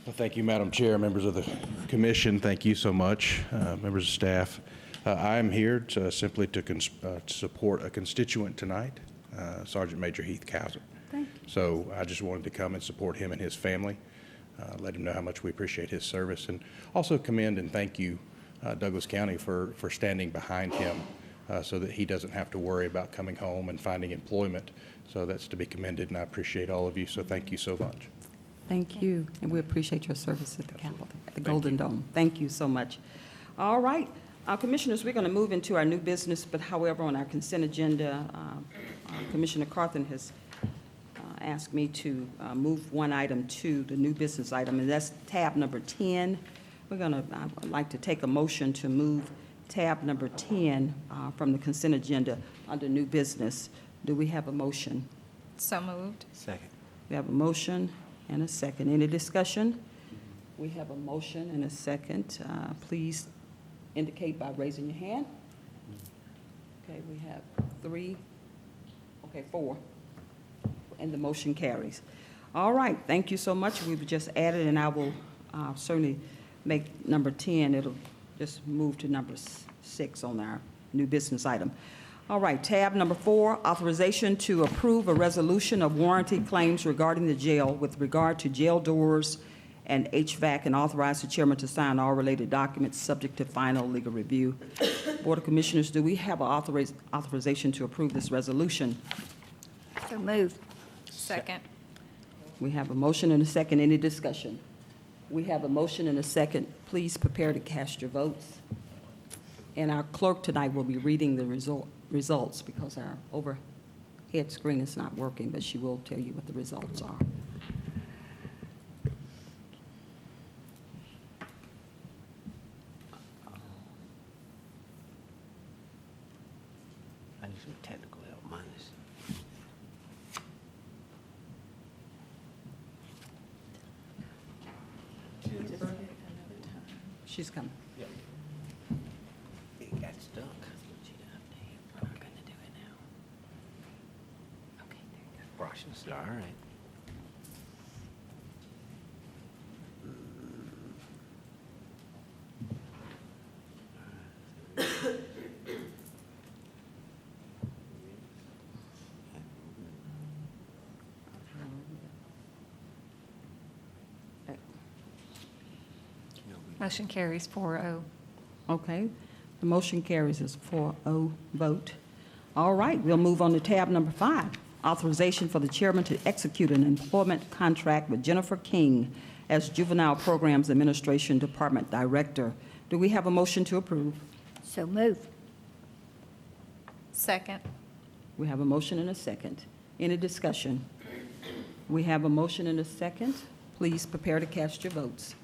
Well, thank you, Madam Chair, members of the commission. Thank you so much, members of staff. I am here simply to support a constituent tonight, Sergeant Major Heath Kaiser. Thank So I just wanted to come and support him and his family, let him know how much we appreciate his service, and also commend and thank you, Douglas County, for standing behind him so that he doesn't have to worry about coming home and finding employment. So that's to be commended, and I appreciate all of you, so thank you so much. Thank you, and we appreciate your service at the Capitol, at the Golden Dome. Thank you so much. All right, Commissioners, we're going to move into our new business, but however, on our consent agenda, Commissioner Carthen has asked me to move one item to the new business item, and that's tab number 10. I would like to take a motion to move tab number 10 from the consent agenda under new business. Do we have a motion? So moved. Second. We have a motion and a second. Any discussion? We have a motion and a second. Please indicate by raising your hand. Okay, we have 4. And the motion carries. All right, thank you so much. We've just added, and I will certainly make number 10, it'll just move to number 6 on our new business item. All right, tab number 4, authorization to approve a resolution of warranty claims regarding the jail with regard to jail doors and HVAC, and authorize the chairman to sign all related documents subject to final legal review. Board of Commissioners, do we have an authorization to approve this resolution? So moved. Second. We have a motion and a second. Any discussion? We have a motion and a second. Please prepare to cast your votes. And our clerk tonight will be reading the results because our overhead screen is not working, but she will tell you what the results are. I need some technical help. Mine is. She's coming. It got stuck. Brushing stuff. All right. Motion carries 4-0. Okay, the motion carries as 4-0 vote. All right, we'll move on to tab number 5, authorization for the chairman to execute an employment contract with Jennifer King as Juvenile Programs Administration Department Director. Do we have a motion to approve? So moved. Second. We have a motion and a second. Any discussion? We have a motion and a second. Please prepare to cast your votes.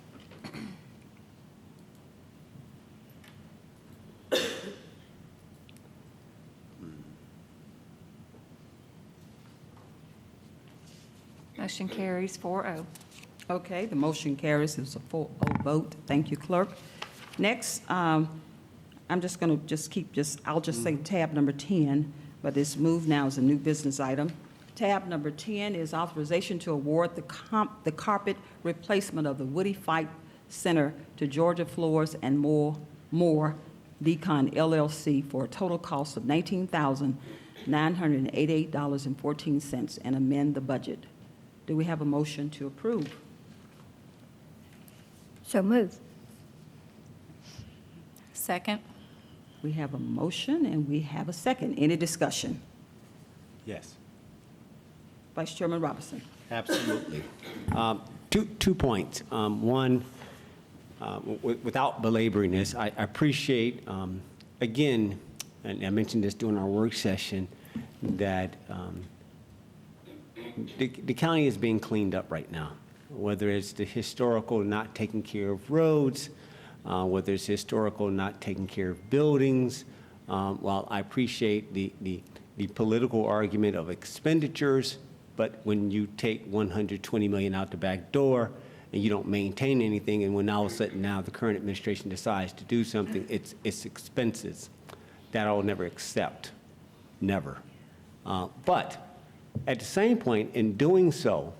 Motion carries 4-0. Okay, the motion carries as a 4-0 vote. Thank you, clerk. Next, I'm just going to I'll just say tab number 10, but it's moved now as a new business item. Tab number 10 is authorization to award the carpet replacement of the Woody Fight Center to Georgia Floors and More Decon LLC for a total cost of $19,988.14 and amend the budget. Do we have a motion to approve? So moved. Second. We have a motion and we have a second. Any discussion? Yes. Vice Chairman Robinson. Absolutely. Two points. One, without belaboring this, I appreciate, again, and I mentioned this during our work session, that the county is being cleaned up right now, whether it's the historical not taking care of roads, whether it's historical not taking care of buildings. While I appreciate the political argument of expenditures, but when you take $120 million out the back door and you don't maintain anything, and when all of a sudden now the current administration decides to do something, it's expenses that I'll never accept, never. But at the same point, in doing so,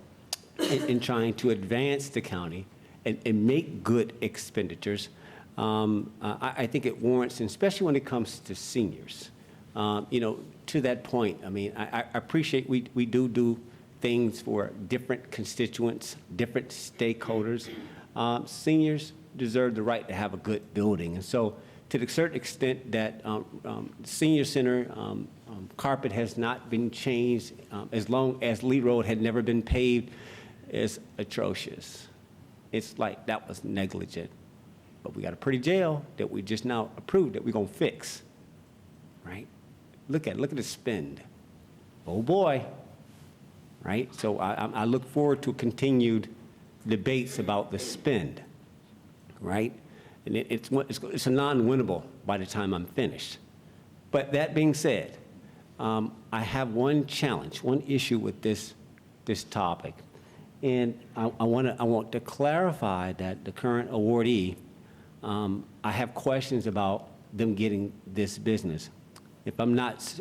in trying to advance the county and make good expenditures, I think it warrants, and especially when it comes to seniors. To that point, I mean, I appreciate we do things for different constituents, different stakeholders. Seniors deserve the right to have a good building. And so to the certain extent that senior center carpet has not been changed, as long as Lee Road had never been paved, is atrocious. It's like that was negligent. But we got a pretty jail that we just now approved that we're gonna fix, right? Look at the spend. Oh boy, right? So I look forward to continued debates about the spend, right? And it's a non-winnable by the time I'm finished. But that being said, I have one challenge, one issue with this topic. And I want to clarify that the current awardee, I have questions about them getting this business. If I'm not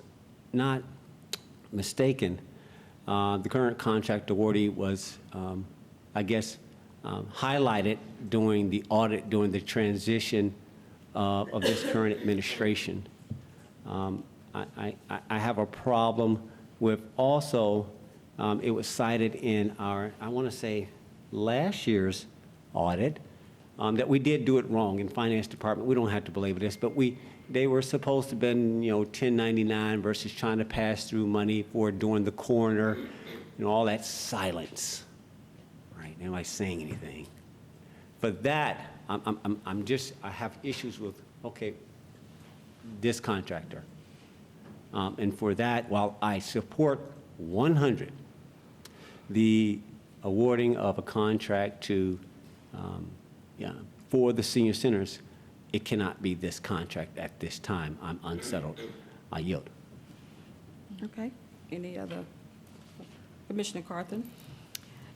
mistaken, the current contract awardee was, I guess, highlighted during the audit, during the transition of this current administration. I have a problem with also, it was cited in our, I want to say, last year's audit, that we did do it wrong in Finance Department. We don't have to belabor this, but they were supposed to have been, 1099 versus trying to pass through money for doing the coroner, all that silence, right? Nobody saying anything. For that, I have issues with, okay, this contractor. And for that, while I support 100 the awarding of a contract to, for the senior centers, it cannot be this contract at this time. I'm unsettled. I yield. Okay. Any other? Commissioner Carthen?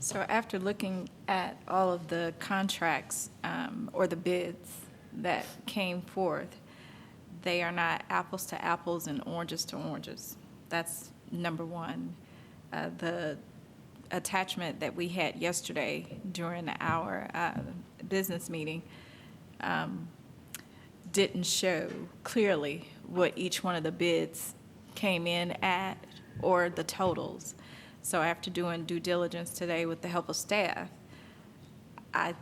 So after looking at all of the contracts or the bids that came forth, they are not apples to apples and oranges to oranges. That's number one. The attachment that we had yesterday during our business meeting didn't show clearly what each one of the bids came in at or the totals. So after doing due diligence today with the help of staff, I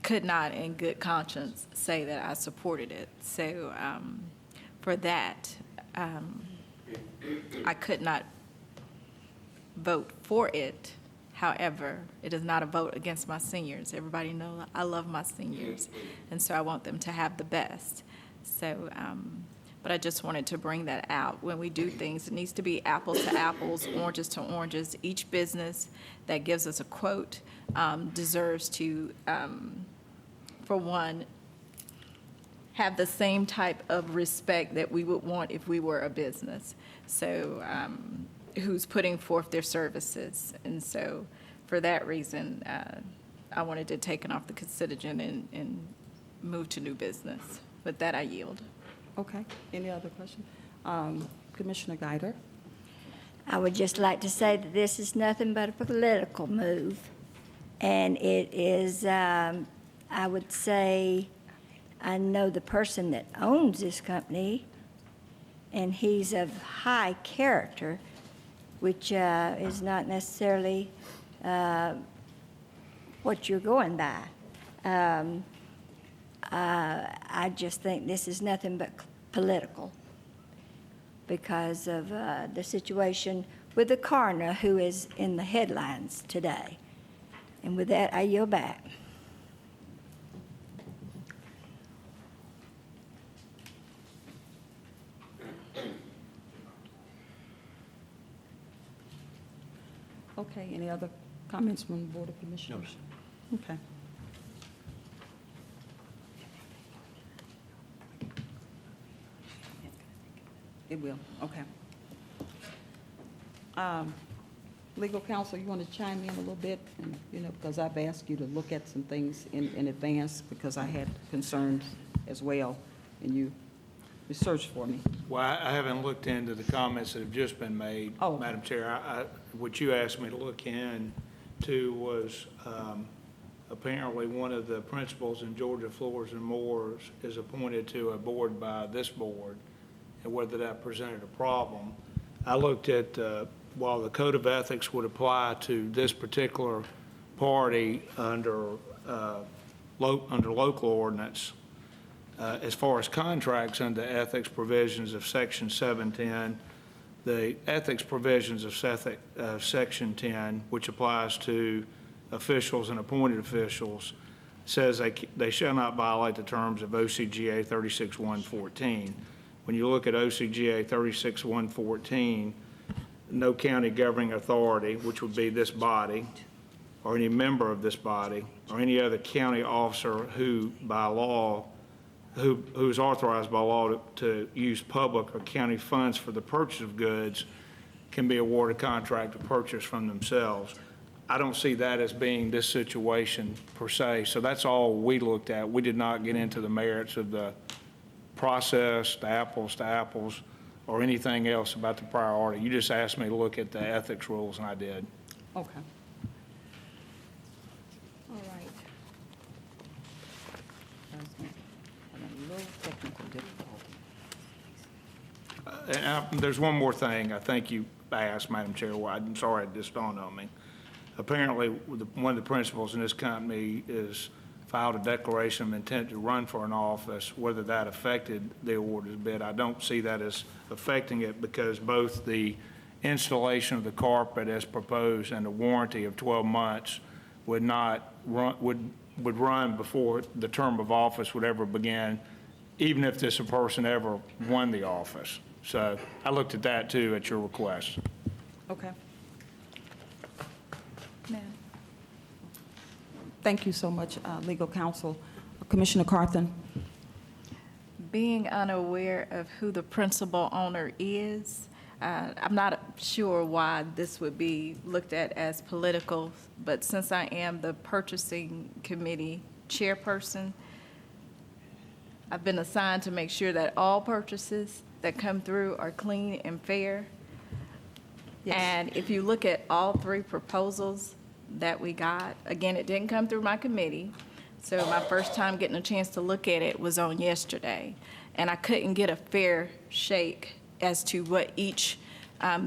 could not in good conscience say that I supported it. So for that, I could not vote for it. However, it is not a vote against my seniors. Everybody knows I love my seniors, and so I want them to have the best. So, but I just wanted to bring that out. When we do things, it needs to be apples to apples, oranges to oranges. Each business that gives us a quote deserves to, for one, have the same type of respect that we would want if we were a business. So, who's putting forth their services. And so for that reason, I wanted to take it off the consent agenda and move to new business. With that, I yield. Okay. Any other question? Commissioner Guider? I would just like to say that this is nothing but a political move. And it is, I would say, I know the person that owns this company, and he's of high character, which is not necessarily what you're going by. I just think this is nothing but political because of the situation with the coroner who is in the headlines today. And with that, I yield back. Okay, any other comments from the Board of Commissioners? No. Okay. It will, okay. Legal counsel, you want to chime in a little bit? And, because I've asked you to look at some things in advance because I had concerns as well, and you researched for me. Well, I haven't looked into the comments that have just been made, Oh. Madam Chair. What you asked me to look into was apparently one of the principals in Georgia Floors and Moores is appointed to a board by this board, and whether that presented a problem. I looked at, while the Code of Ethics would apply to this particular party under local ordinance, as far as contracts under ethics provisions of Section 710, the ethics provisions of Section 10, which applies to officials and appointed officials, says they shall not violate the terms of OCGA 36-114. When you look at OCGA 36-114, no county governing authority, which would be this body, or any member of this body, or any other county officer who by law who's authorized by law to use public or county funds for the purchase of goods can be awarded a contract to purchase from themselves. I don't see that as being this situation per se, so that's all we looked at. We did not get into the merits of the process, the apples to apples, or anything else about the prior order. You just asked me to look at the ethics rules, and I did. Okay. All right. Having a little technical difficulty. There's one more thing I think you asked, Madam Chair. Well, I'm sorry, it just dawned on me. Apparently, one of the principals in this company is filed a declaration of intent to run for an office. Whether that affected the awarded bid, I don't see that as affecting it, because both the installation of the carpet as proposed and the warranty of 12 months would not run, would run before the term of office would ever begin, even if this person ever won the office. So I looked at that too at your request. Okay. Ma'am. Thank you so much, legal counsel. Commissioner Carthen? Being unaware of who the principal owner is, I'm not sure why this would be looked at as political, but since I am the purchasing committee chairperson, I've been assigned to make sure that all purchases that come through are clean and fair. Yes. And if you look at all three proposals that we got, again, it didn't come through my committee, so my first time getting a chance to look at it was on yesterday. And I couldn't get a fair shake as to what each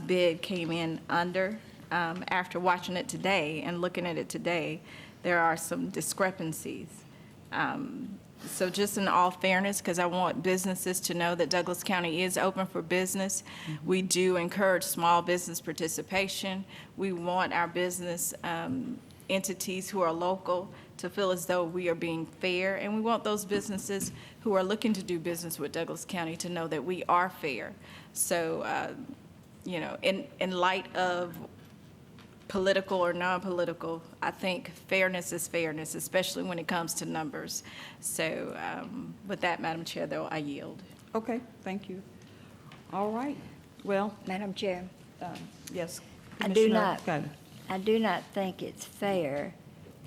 bid came in under. After watching it today and looking at it today, there are some discrepancies. So just in all fairness, because I want businesses to know that Douglas County is open for business, we do encourage small business participation. We want our business entities who are local to feel as though we are being fair, and we want those businesses who are looking to do business with Douglas County to know that we are fair. So, you know, in light of political or non-political, I think fairness is fairness, especially when it comes to numbers. So with that, Madam Chair, though, I yield. Okay, thank you. All right, well, Madam Chair, yes. I do Commissioner not- Guider. I do not think it's fair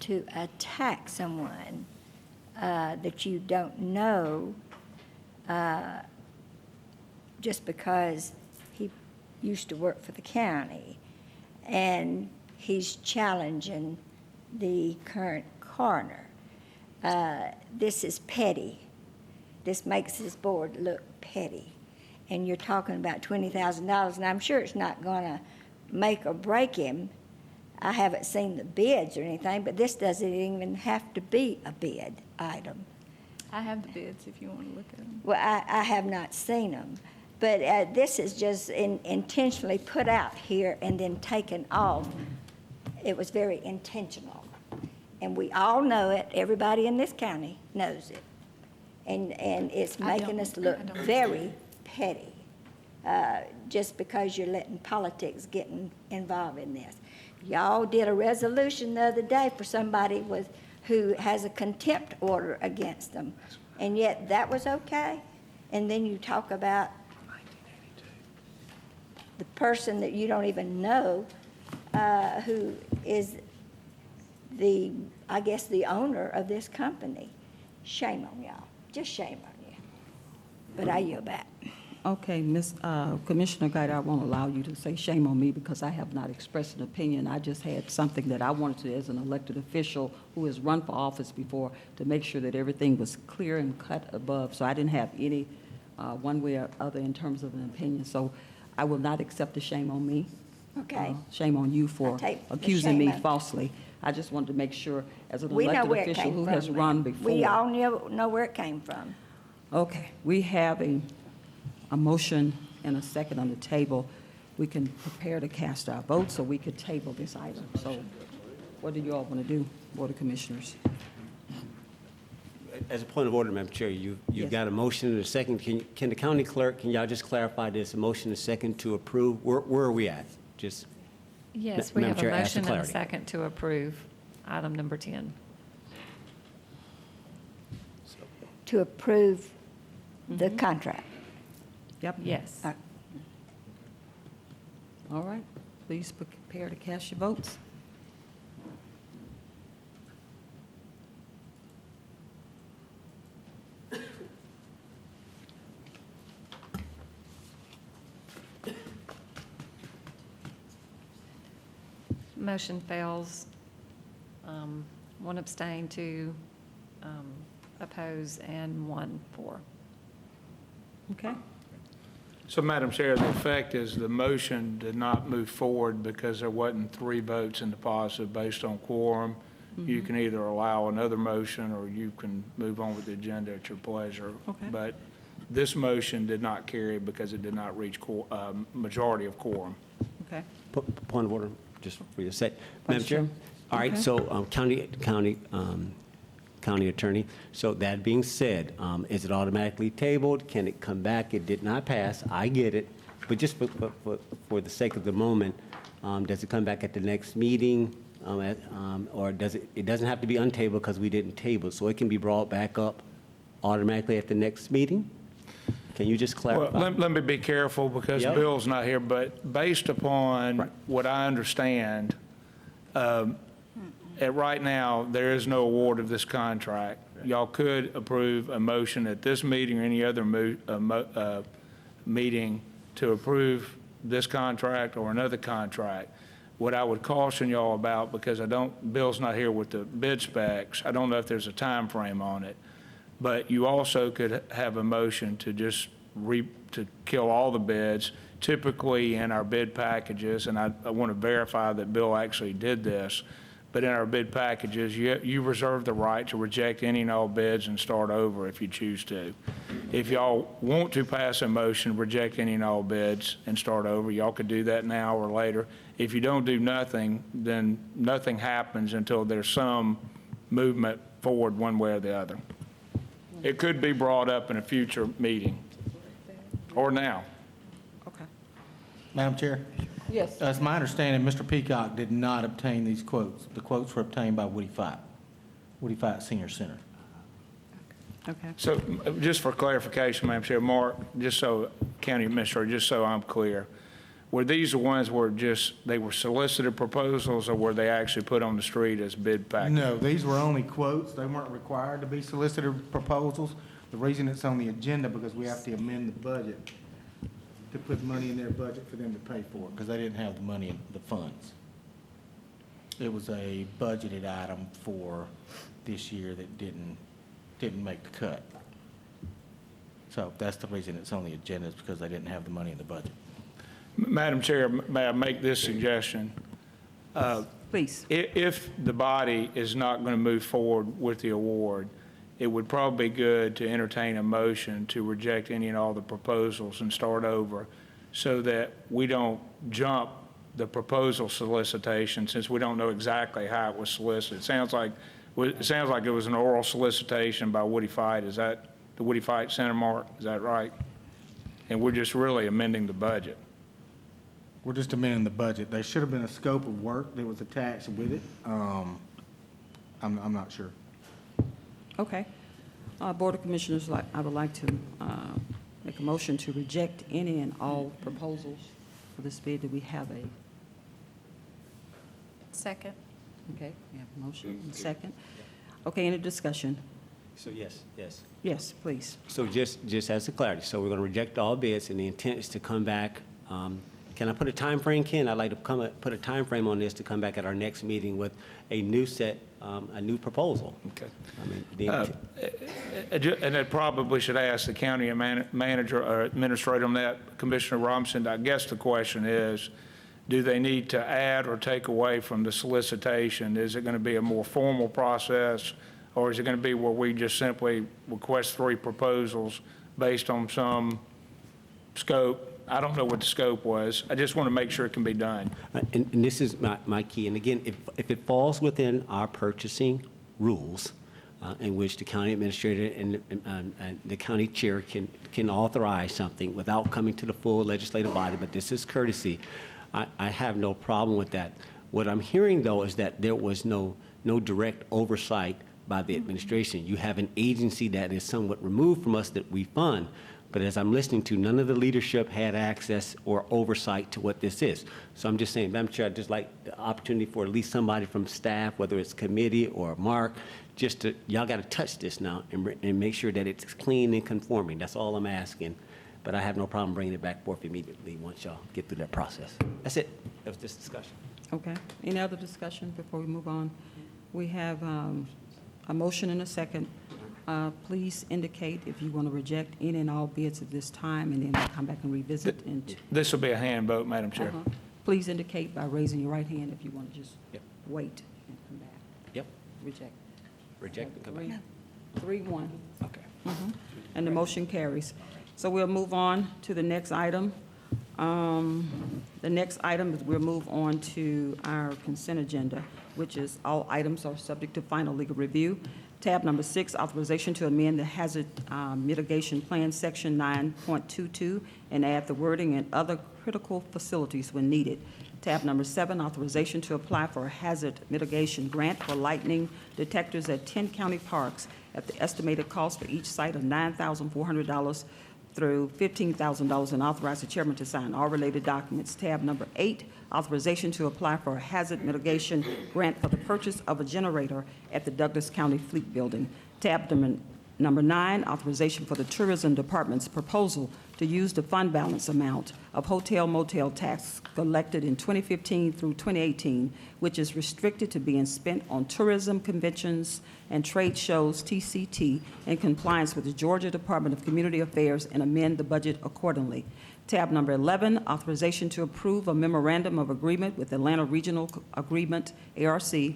to attack someone that you don't know just because he used to work for the county and he's challenging the current coroner. This is petty. This makes this board look petty. And you're talking about $20,000, and I'm sure it's not going to make or break him. I haven't seen the bids or anything, but this doesn't even have to be a bid item. I have the bids if you want to look at them. Well, I have not seen them, but this is just intentionally put out here and then taken off. It was very intentional, and we all know it. Everybody in this county knows it, and it's making us look very petty, just because you're letting politics get involved in this. Y'all did a resolution the other day for somebody who has a contempt order against them, and yet that was okay. And then you talk about the person that you don't even know, who is I guess the owner of this company. Shame on y'all, just shame on you. But I yield back. Okay, Commissioner Guider, I won't allow you to say shame on me because I have not expressed an opinion. I just had something that I wanted to, as an elected official who has run for office before, to make sure that everything was clear and cut above. So I didn't have any one way or other in terms of an opinion. So I will not accept the shame on me. Okay. Shame on you for I'll take the accusing me shame of- falsely. I just wanted to make sure, as an We know elected where it official came who from. has run before. We all know where it came from. Okay, we have a motion and a second on the table. We can prepare to cast our vote, so we could table this item. So what do you all want to do, Board of Commissioners? As a point of order, Madam Chair, you've Yes. got a motion and a second. Can the county clerk, can y'all just clarify this, a motion and a second to approve? Where are we at? Just, Yes, we Madam have a Chair, ask for motion and a clarity. second to approve item number 10. To approve the contract. Yep. Yes. All right, please prepare to cast your votes. Motion fails. One abstain, two oppose, and one for. Okay? So, Madam Chair, the effect is the motion did not move forward because there wasn't 3 votes in the positive based on quorum. You can either allow another motion, or you can move on with the agenda at your pleasure. Okay. But this motion did not carry because it did not reach majority of quorum. Okay. Point of order, just for your sake. Madam Vice Chair? Chair. All right, Okay. so county attorney, so that being said, is it automatically tabled? Can it come back? It did not pass, I get it, but just for the sake of the moment, does it come back at the next meeting? Or does it doesn't have to be untabled because we didn't table it, so it can be brought back up automatically at the next meeting? Can you just Well, clarify? let me be careful because Yep. Bill's not here, but based upon Right. what I understand, right now, there is no award of this contract. Y'all could approve a motion at this meeting or any other meeting to approve this contract or another contract. What I would caution y'all about, because Bill's not here with the bid specs, I don't know if there's a time frame on it, but you also could have a motion to just to kill all the bids. Typically in our bid packages, and I want to verify that Bill actually did this, but in our bid packages, you reserve the right to reject any and all bids and start over if you choose to. If y'all want to pass a motion, reject any and all bids and start over, y'all could do that now or later. If you don't do nothing, then nothing happens until there's some movement forward one way or the other. It could be brought up in a future meeting, or now. Okay. Madam Chair, Yes. it's my understanding Mr. Peacock did not obtain these quotes. The quotes were obtained by Woody Fight Senior Center. Okay. So just for clarification, Madam Chair, Mark, just so, County Administrator, just so I'm clear, were these the ones where they were solicited proposals, or were they actually put on the street as bid packages? No, these were only quotes. They weren't required to be solicited proposals. The reason it's on the agenda, because we have to amend the budget to put money in their budget for them to pay for it, because they didn't have the money in the funds. It was a budgeted item for this year that didn't make the cut. So that's the reason it's on the agenda, is because they didn't have the money in the budget. Madam Chair, may I make this suggestion? Please. If the body is not going to move forward with the award, it would probably be good to entertain a motion to reject any and all the proposals and start over, so that we don't jump the proposal solicitation, since we don't know exactly how it was solicited. It sounds like it was an oral solicitation by Woody Fight. Is that the Woody Fight Center, Mark? Is that right? And we're just really amending the budget. We're just amending the budget. There should have been a scope of work that was attached with it. I'm not sure. Okay. Board of Commissioners, I would like to make a motion to reject any and all proposals for this bid. Do we have a, Second. okay, we have a motion and second. Okay, any discussion? So yes. Yes, please. So just as a clarity, so we're going to reject all bids, and the intent is to come back. Can I put a time frame, Ken? I'd like to put a time frame on this to come back at our next meeting with a new new proposal. Okay. I mean, the intent- And I probably should ask the county manager or administrator on that, Commissioner Robinson. I guess the question is, do they need to add or take away from the solicitation? Is it going to be a more formal process, or is it going to be where we just simply request 3 proposals based on some scope? I don't know what the scope was. I just want to make sure it can be done. And this is my key. And again, if it falls within our purchasing rules, in which the county administrator and the county chair can authorize something without coming to the full legislative body, but this is courtesy, I have no problem with that. What I'm hearing, though, is that there was no direct oversight by the administration. You have an agency that is somewhat removed from us that we fund. But as I'm listening to, none of the leadership had access or oversight to what this is. So I'm just saying, Madam Chair, I'd just like the opportunity for at least somebody from staff, whether it's committee or Mark, just to, y'all got to touch this now and make sure that it's clean and conforming. That's all I'm asking. But I have no problem bringing it back forth immediately once y'all get through that process. That's it. That was this discussion. Okay. Any other discussion before we move on? We have a motion and a second. Please indicate if you want to reject any and all bids at this time, and then we'll come back and revisit. And This will be a hand vote, Madam Chair. Please indicate by raising your right hand if you want to just Yep. wait and come back. Yep. Reject. Reject and come back. 3-1. Okay. And the motion carries. So we'll move on to the next item. The next item is we'll move on to our consent agenda, which is all items are subject to final legal review. Tab number 6, authorization to amend the hazard mitigation plan, section 9.22, and add the wording and other critical facilities when needed. Tab number 7, authorization to apply for a hazard mitigation grant for lightning detectors at 10 county parks at the estimated cost for each site of $9,400 through $15,000, and authorize the chairman to sign all related documents. Tab number 8, authorization to apply for a hazard mitigation grant for the purchase of a generator at the Douglas County Fleet Building. Tab number 9, authorization for the Tourism Department's proposal to use the fund balance amount of hotel motel tax collected in 2015 through 2018, which is restricted to being spent on tourism, conventions, and trade shows, TCT, in compliance with the Georgia Department of Community Affairs, and amend the budget accordingly. Tab number 11, authorization to approve a memorandum of agreement with Atlanta Regional Agreement, ARC,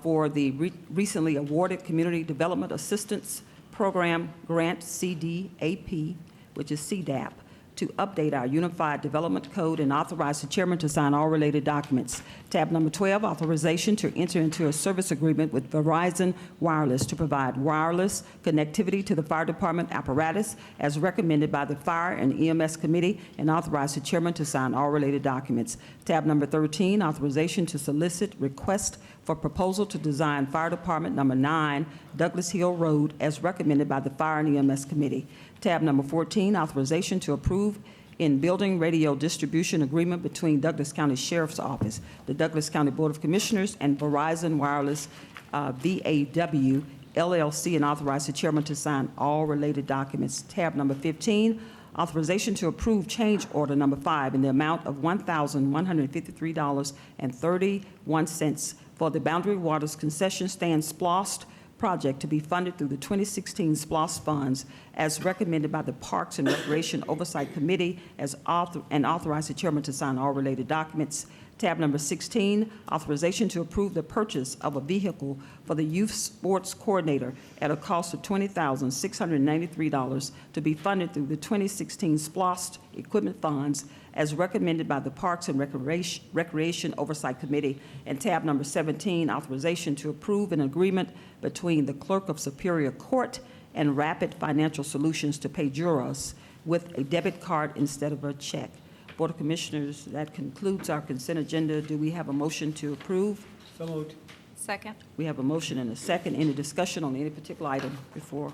for the recently awarded Community Development Assistance Program Grant CDAP, which is CDAP, to update our Unified Development Code and authorize the chairman to sign all related documents. Tab number 12, authorization to enter into a service agreement with Verizon Wireless to provide wireless connectivity to the fire department apparatus as recommended by the Fire and EMS Committee, and authorize the chairman to sign all related documents. Tab number 13, authorization to solicit request for proposal to design Fire Department number 9, Douglas Hill Road, as recommended by the Fire and EMS Committee. Tab number 14, authorization to approve in building radio distribution agreement between Douglas County Sheriff's Office, the Douglas County Board of Commissioners, and Verizon Wireless VAW LLC, and authorize the chairman to sign all related documents. Tab number 15, authorization to approve change order number 5 in the amount of $1,153.31 for the Boundary Waters Concession Stand SPLOST project to be funded through the 2016 SPLOST funds as recommended by the Parks and Recreation Oversight Committee, and authorize the chairman to sign all related documents. Tab number 16, authorization to approve the purchase of a vehicle for the youth sports coordinator at a cost of $20,693 to be funded through the 2016 SPLOST equipment funds as recommended by the Parks and Recreation Oversight Committee. And tab number 17, authorization to approve an agreement between the Clerk of Superior Court and Rapid Financial Solutions to pay jurors with a debit card instead of a check. Board of Commissioners, that concludes our consent agenda. Do we have a motion to approve? So moved. Second. We have a motion and a second. Any discussion on any particular item before?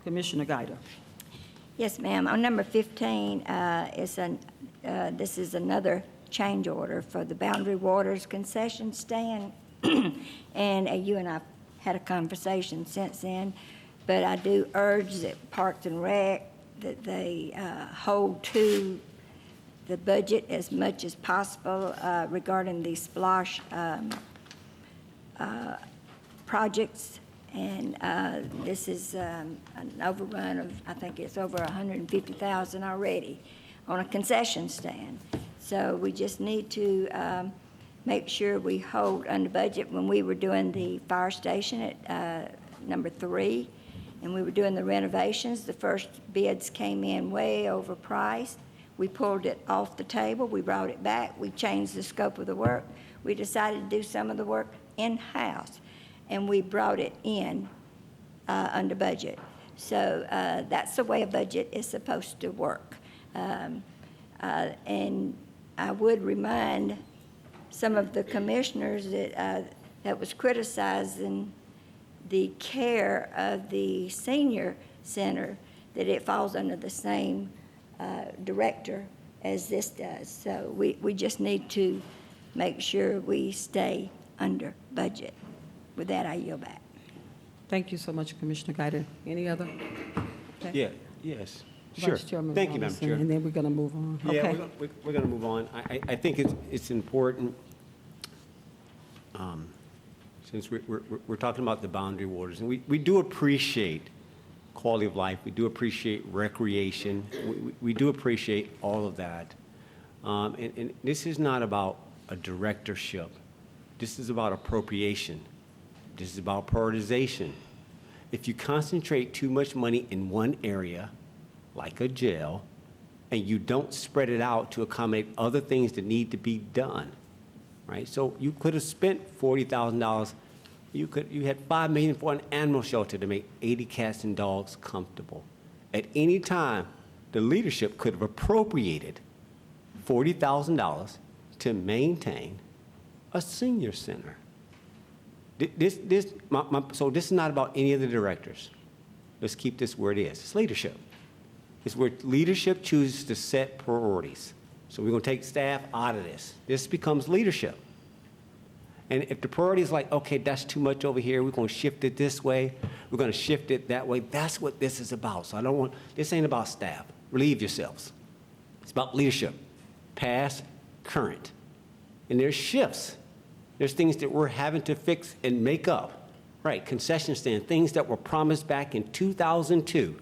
Commissioner Guider. Yes, ma'am. On number 15, this is another change order for the Boundary Waters concession stand. And you and I had a conversation since then, but I do urge that Parks and Rec, that they hold to the budget as much as possible regarding these SPLOST projects. And this is an overrun of, I think it's over $150,000 already on a concession stand. So we just need to make sure we hold under budget. When we were doing the fire station at number 3, and we were doing the renovations, the first bids came in way overpriced. We pulled it off the table, we brought it back, we changed the scope of the work. We decided to do some of the work in-house, and we brought it in under budget. So that's the way a budget is supposed to work. And I would remind some of the commissioners that was criticizing the care of the senior center, that it falls under the same director as this does. So we just need to make sure we stay under budget. With that, I yield back. Thank you so much, Commissioner Guider. Any other? Okay. Yeah, yes. Sure. Vice Chairman Thank you, Madam Robinson, Chair. and then we're going to move on. Yeah, Okay. we're going to move on. I think it's important, since we're talking about the boundary waters, and we do appreciate quality of life, we do appreciate recreation, we do appreciate all of that. And this is not about a directorship. This is about appropriation. This is about prioritization. If you concentrate too much money in one area, like a jail, and you don't spread it out to accommodate other things that need to be done, right? So you could have spent $40,000. You had $5 million for an animal shelter to make 80 cats and dogs comfortable. At any time, the leadership could have appropriated $40,000 to maintain a senior center. So this is not about any of the directors. Let's keep this where it is. It's leadership. It's where leadership chooses to set priorities. So we're going to take staff out of this. This becomes leadership. And if the priority is like, okay, that's too much over here, we're going to shift it this way, we're going to shift it that way, that's what this is about. So this ain't about staff. Relieve yourselves. It's about leadership, past, current. And there's shifts. There's things that we're having to fix and make up. Right, concession stand, things that were promised back in 2002,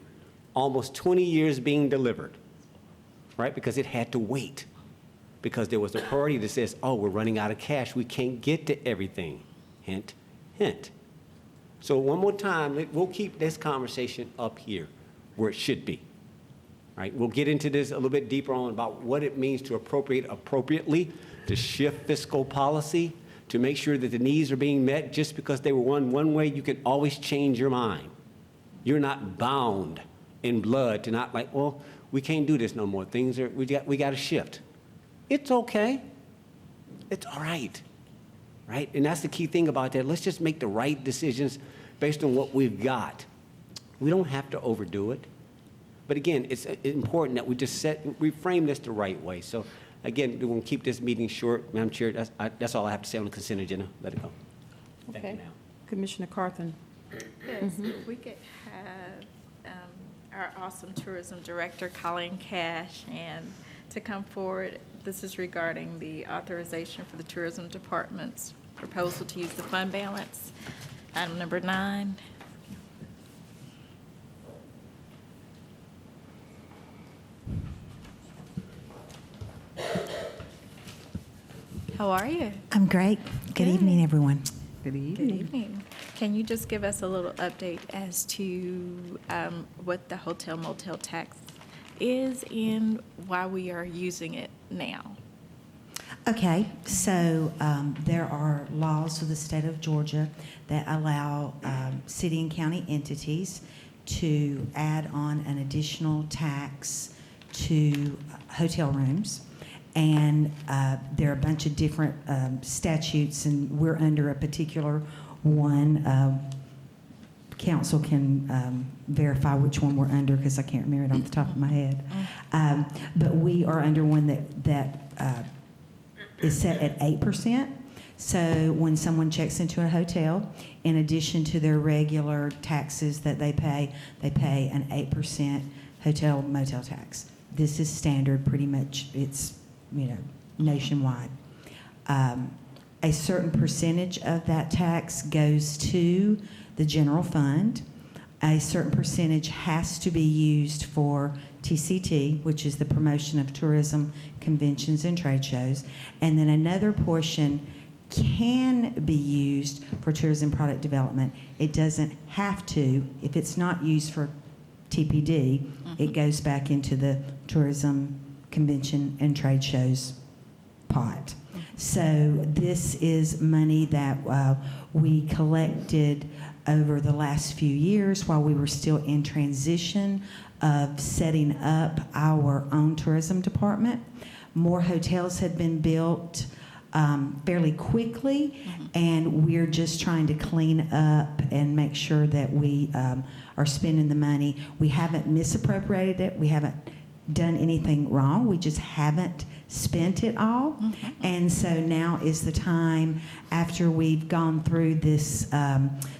almost 20 years being delivered, right? Because it had to wait. Because there was a priority that says, oh, we're running out of cash. We can't get to everything. Hint, hint. So one more time, we'll keep this conversation up here where it should be. Right? We'll get into this a little bit deeper on about what it means to appropriate appropriately, to shift fiscal policy, to make sure that the needs are being met. Just because they were one way, you can always change your mind. You're not bound in blood to not like, well, we can't do this no more. We got to shift. It's okay. It's all right. Right? And that's the key thing about that. Let's just make the right decisions based on what we've got. We don't have to overdo it. But again, it's important that we frame this the right way. So again, we're going to keep this meeting short. Madam Chair, that's all I have to say on the consent agenda. Let it go. Thank you Okay. now. Commissioner Carthen. Yes, if we could have our awesome tourism director, Colleen Cash, and to come forward. This is regarding the authorization for the tourism department's proposal to use the fund balance. Item number 9. How are you? I'm great. Good evening, everyone. Good Good evening. evening. Can you just give us a little update as to what the hotel motel tax is and why we are using it now? Okay, so there are laws of the state of Georgia that allow city and county entities to add on an additional tax to hotel rooms. And there are a bunch of different statutes, and we're under a particular one. Council can verify which one we're under because I can't remember it off the top of my head. But we are under one that is set at 8%. So when someone checks into a hotel, in addition to their regular taxes that they pay an 8% hotel motel tax. This is standard, pretty much. It's nationwide. A certain percentage of that tax goes to the general fund. A certain percentage has to be used for TCT, which is the promotion of tourism, conventions, and trade shows. And then another portion can be used for tourism product development. It doesn't have to. If it's not used for TPD, it goes back into the tourism, convention, and trade shows pot. So this is money that we collected over the last few years while we were still in transition of setting up our own tourism department. More hotels had been built fairly quickly, and we're just trying to clean up and make sure that we are spending the money. We haven't misappropriated it. We haven't done anything wrong. We just haven't spent it all. And so now is the time, after we've gone through this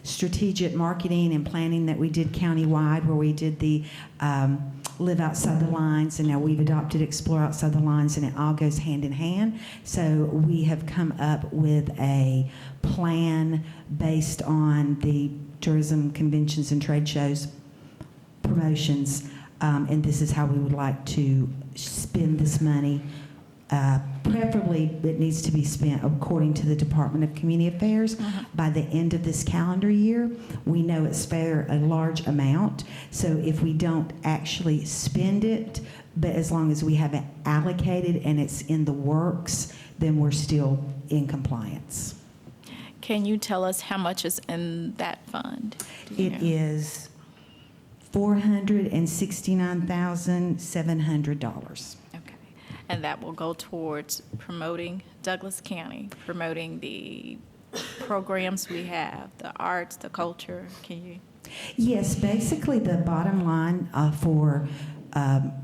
strategic marketing and planning that we did countywide, where we did the Live Outside the Lines, and now we've adopted Explore Outside the Lines, and it all goes hand in hand. So we have come up with a plan based on the tourism conventions and trade shows promotions, and this is how we would like to spend this money. Preferably, it needs to be spent according to the Department of Community Affairs by the end of this calendar year. We know it's a large amount, so if we don't actually spend it, but as long as we have it allocated and it's in the works, then we're still in compliance. Can you tell us how much is in that fund? Do you It know? is $469,700. Okay. And that will go towards promoting Douglas County, promoting the programs we have, the arts, the culture. Can you? Yes, basically the bottom line for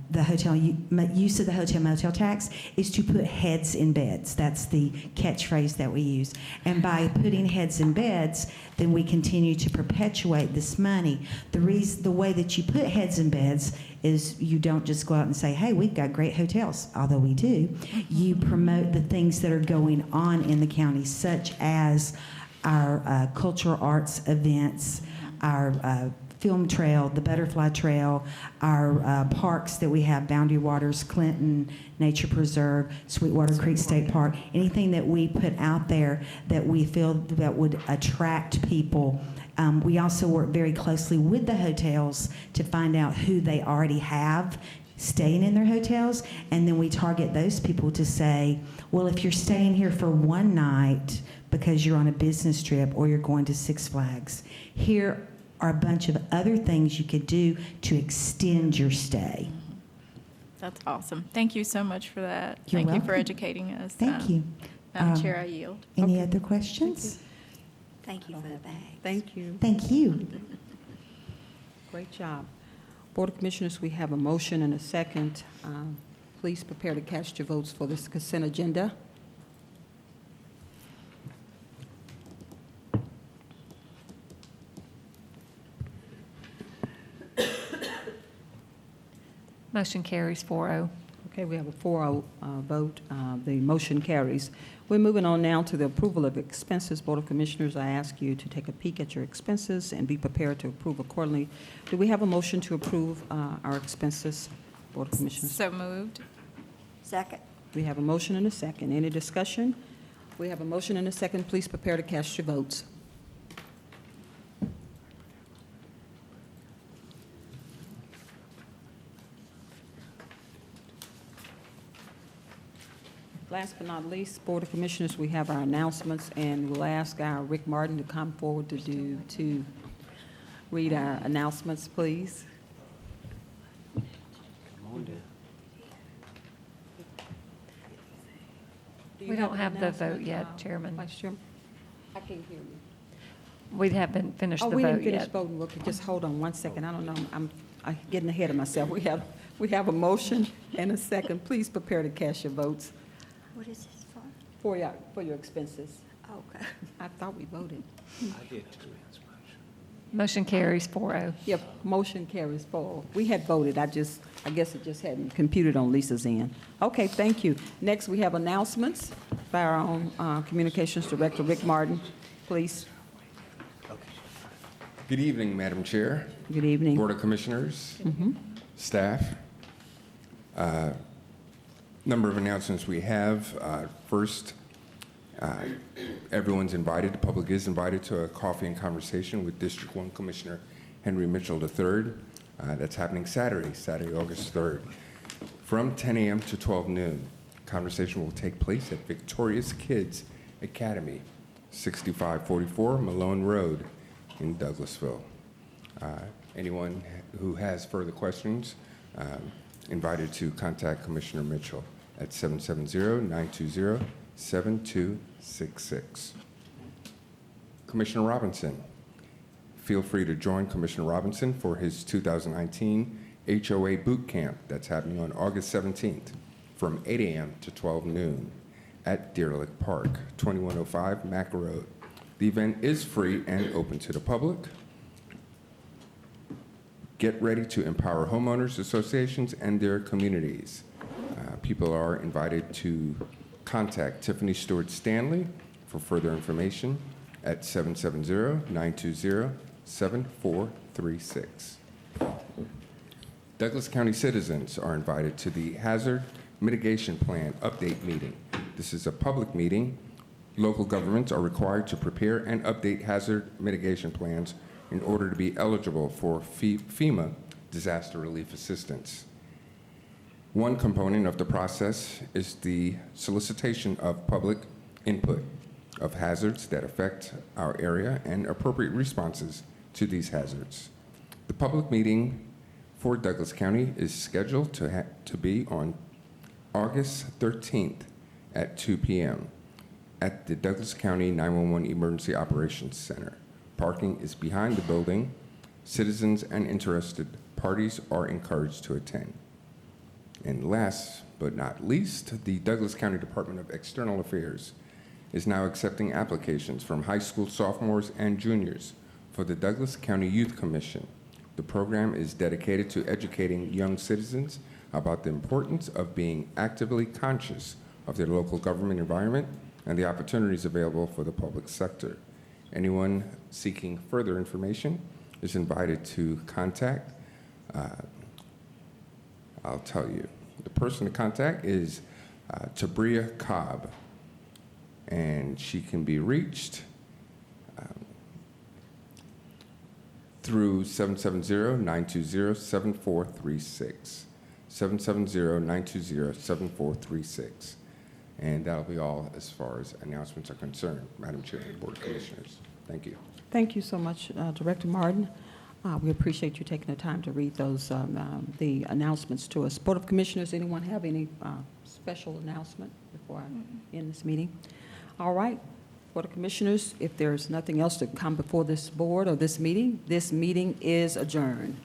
the hotel use of the hotel motel tax is to put heads in beds. That's the catchphrase that we use. And by putting heads in beds, then we continue to perpetuate this money. The way that you put heads in beds is you don't just go out and say, hey, we've got great hotels, although we do. You promote the things that are going on in the county, such as our cultural arts events, our film trail, the Butterfly Trail, our parks that we have, Boundary Waters, Clinton Nature Preserve, Sweetwater Creek State Park, anything that we put out there that we feel that would attract people. We also work very closely with the hotels to find out who they already have staying in their hotels, and then we target those people to say, well, if you're staying here for one night because you're on a business trip or you're going to Six Flags, here are a bunch of other things you could do to extend your stay. That's awesome. Thank you so much for that. You're Thank you for welcome. educating us. Thank you. Madam Chair, I yield. Any other questions? Thank you for the bag. Thank you. Thank you. Great job. Board of Commissioners, we have a motion and a second. Please prepare to cast your votes for this consent agenda. Motion carries 4-0. Okay, we have a 4-0 vote. The motion carries. We're moving on now to the approval of expenses. Board of Commissioners, I ask you to take a peek at your expenses and be prepared to approve accordingly. Do we have a motion to approve our expenses, Board of Commissioners? So moved. Second. We have a motion and a second. Any discussion? We have a motion and a second. Please prepare to cast your votes. Last but not least, Board of Commissioners, we have our announcements, and we'll ask our Rick Martin to come forward to read our announcements, please. Come on down. Do you We don't have the announcement, vote yet, Chairman. Vice Chairman? I can't hear you. We haven't finished the Oh, we vote didn't finish yet. voting. Okay, just hold on one second. I don't know. I'm getting ahead of myself. We have a motion and a second. Please prepare to cast your votes What is this for? for your expenses. Okay. I thought we voted. I did too. Motion carries 4-0. Yep, motion carries 4. We had voted. I guess it just hadn't computed on Lisa's end. Okay, thank you. Next, we have announcements by our own Communications Director, Rick Martin. Please. Good evening, Madam Chair, Good evening. Board of Commissioners, staff. Number of announcements we have. First, everyone's invited, the public is invited to a coffee and conversation with District 1 Commissioner Henry Mitchell III. That's happening Saturday, August 3rd, from 10 a.m. to 12 noon. Conversation will take place at Victorious Kids Academy, 6544 Malone Road in Douglasville. Anyone who has further questions, invited to contact Commissioner Mitchell at 770-920-7266. Commissioner Robinson, feel free to join Commissioner Robinson for his 2019 HOA Boot Camp that's happening on August 17th from 8 a.m. to 12 noon at Deer Lick Park, 2105 Mack Road. The event is free and open to the public. Get ready to empower homeowners associations and their communities. People are invited to contact Tiffany Stewart Stanley for further information at 770-920-7436. Douglas County citizens are invited to the Hazard Mitigation Plan Update Meeting. This is a public meeting. Local governments are required to prepare and update hazard mitigation plans in order to be eligible for FEMA disaster relief assistance. One component of the process is the solicitation of public input of hazards that affect our area and appropriate responses to these hazards. The public meeting for Douglas County is scheduled to be on August 13th at 2 p.m. at the Douglas County 911 Emergency Operations Center. Parking is behind the building. Citizens and interested parties are encouraged to attend. And last but not least, the Douglas County Department of External Affairs is now accepting applications from high school sophomores and juniors for the Douglas County Youth Commission. The program is dedicated to educating young citizens about the importance of being actively conscious of their local government environment and the opportunities available for the public sector. Anyone seeking further information is invited to contact, I'll tell you, the person to contact is Tabria Cobb, and she can be reached through 770-920-7436, 770-920-7436. And that'll be all as far as announcements are concerned, Madam Chair and Board of Commissioners. Thank you. Thank you so much, Director Martin. We appreciate you taking the time to read those, the announcements to us. Board of Commissioners, anyone have any special announcement before I end this meeting? All right, Board of Commissioners, if there's nothing else to come before this board or this meeting is adjourned.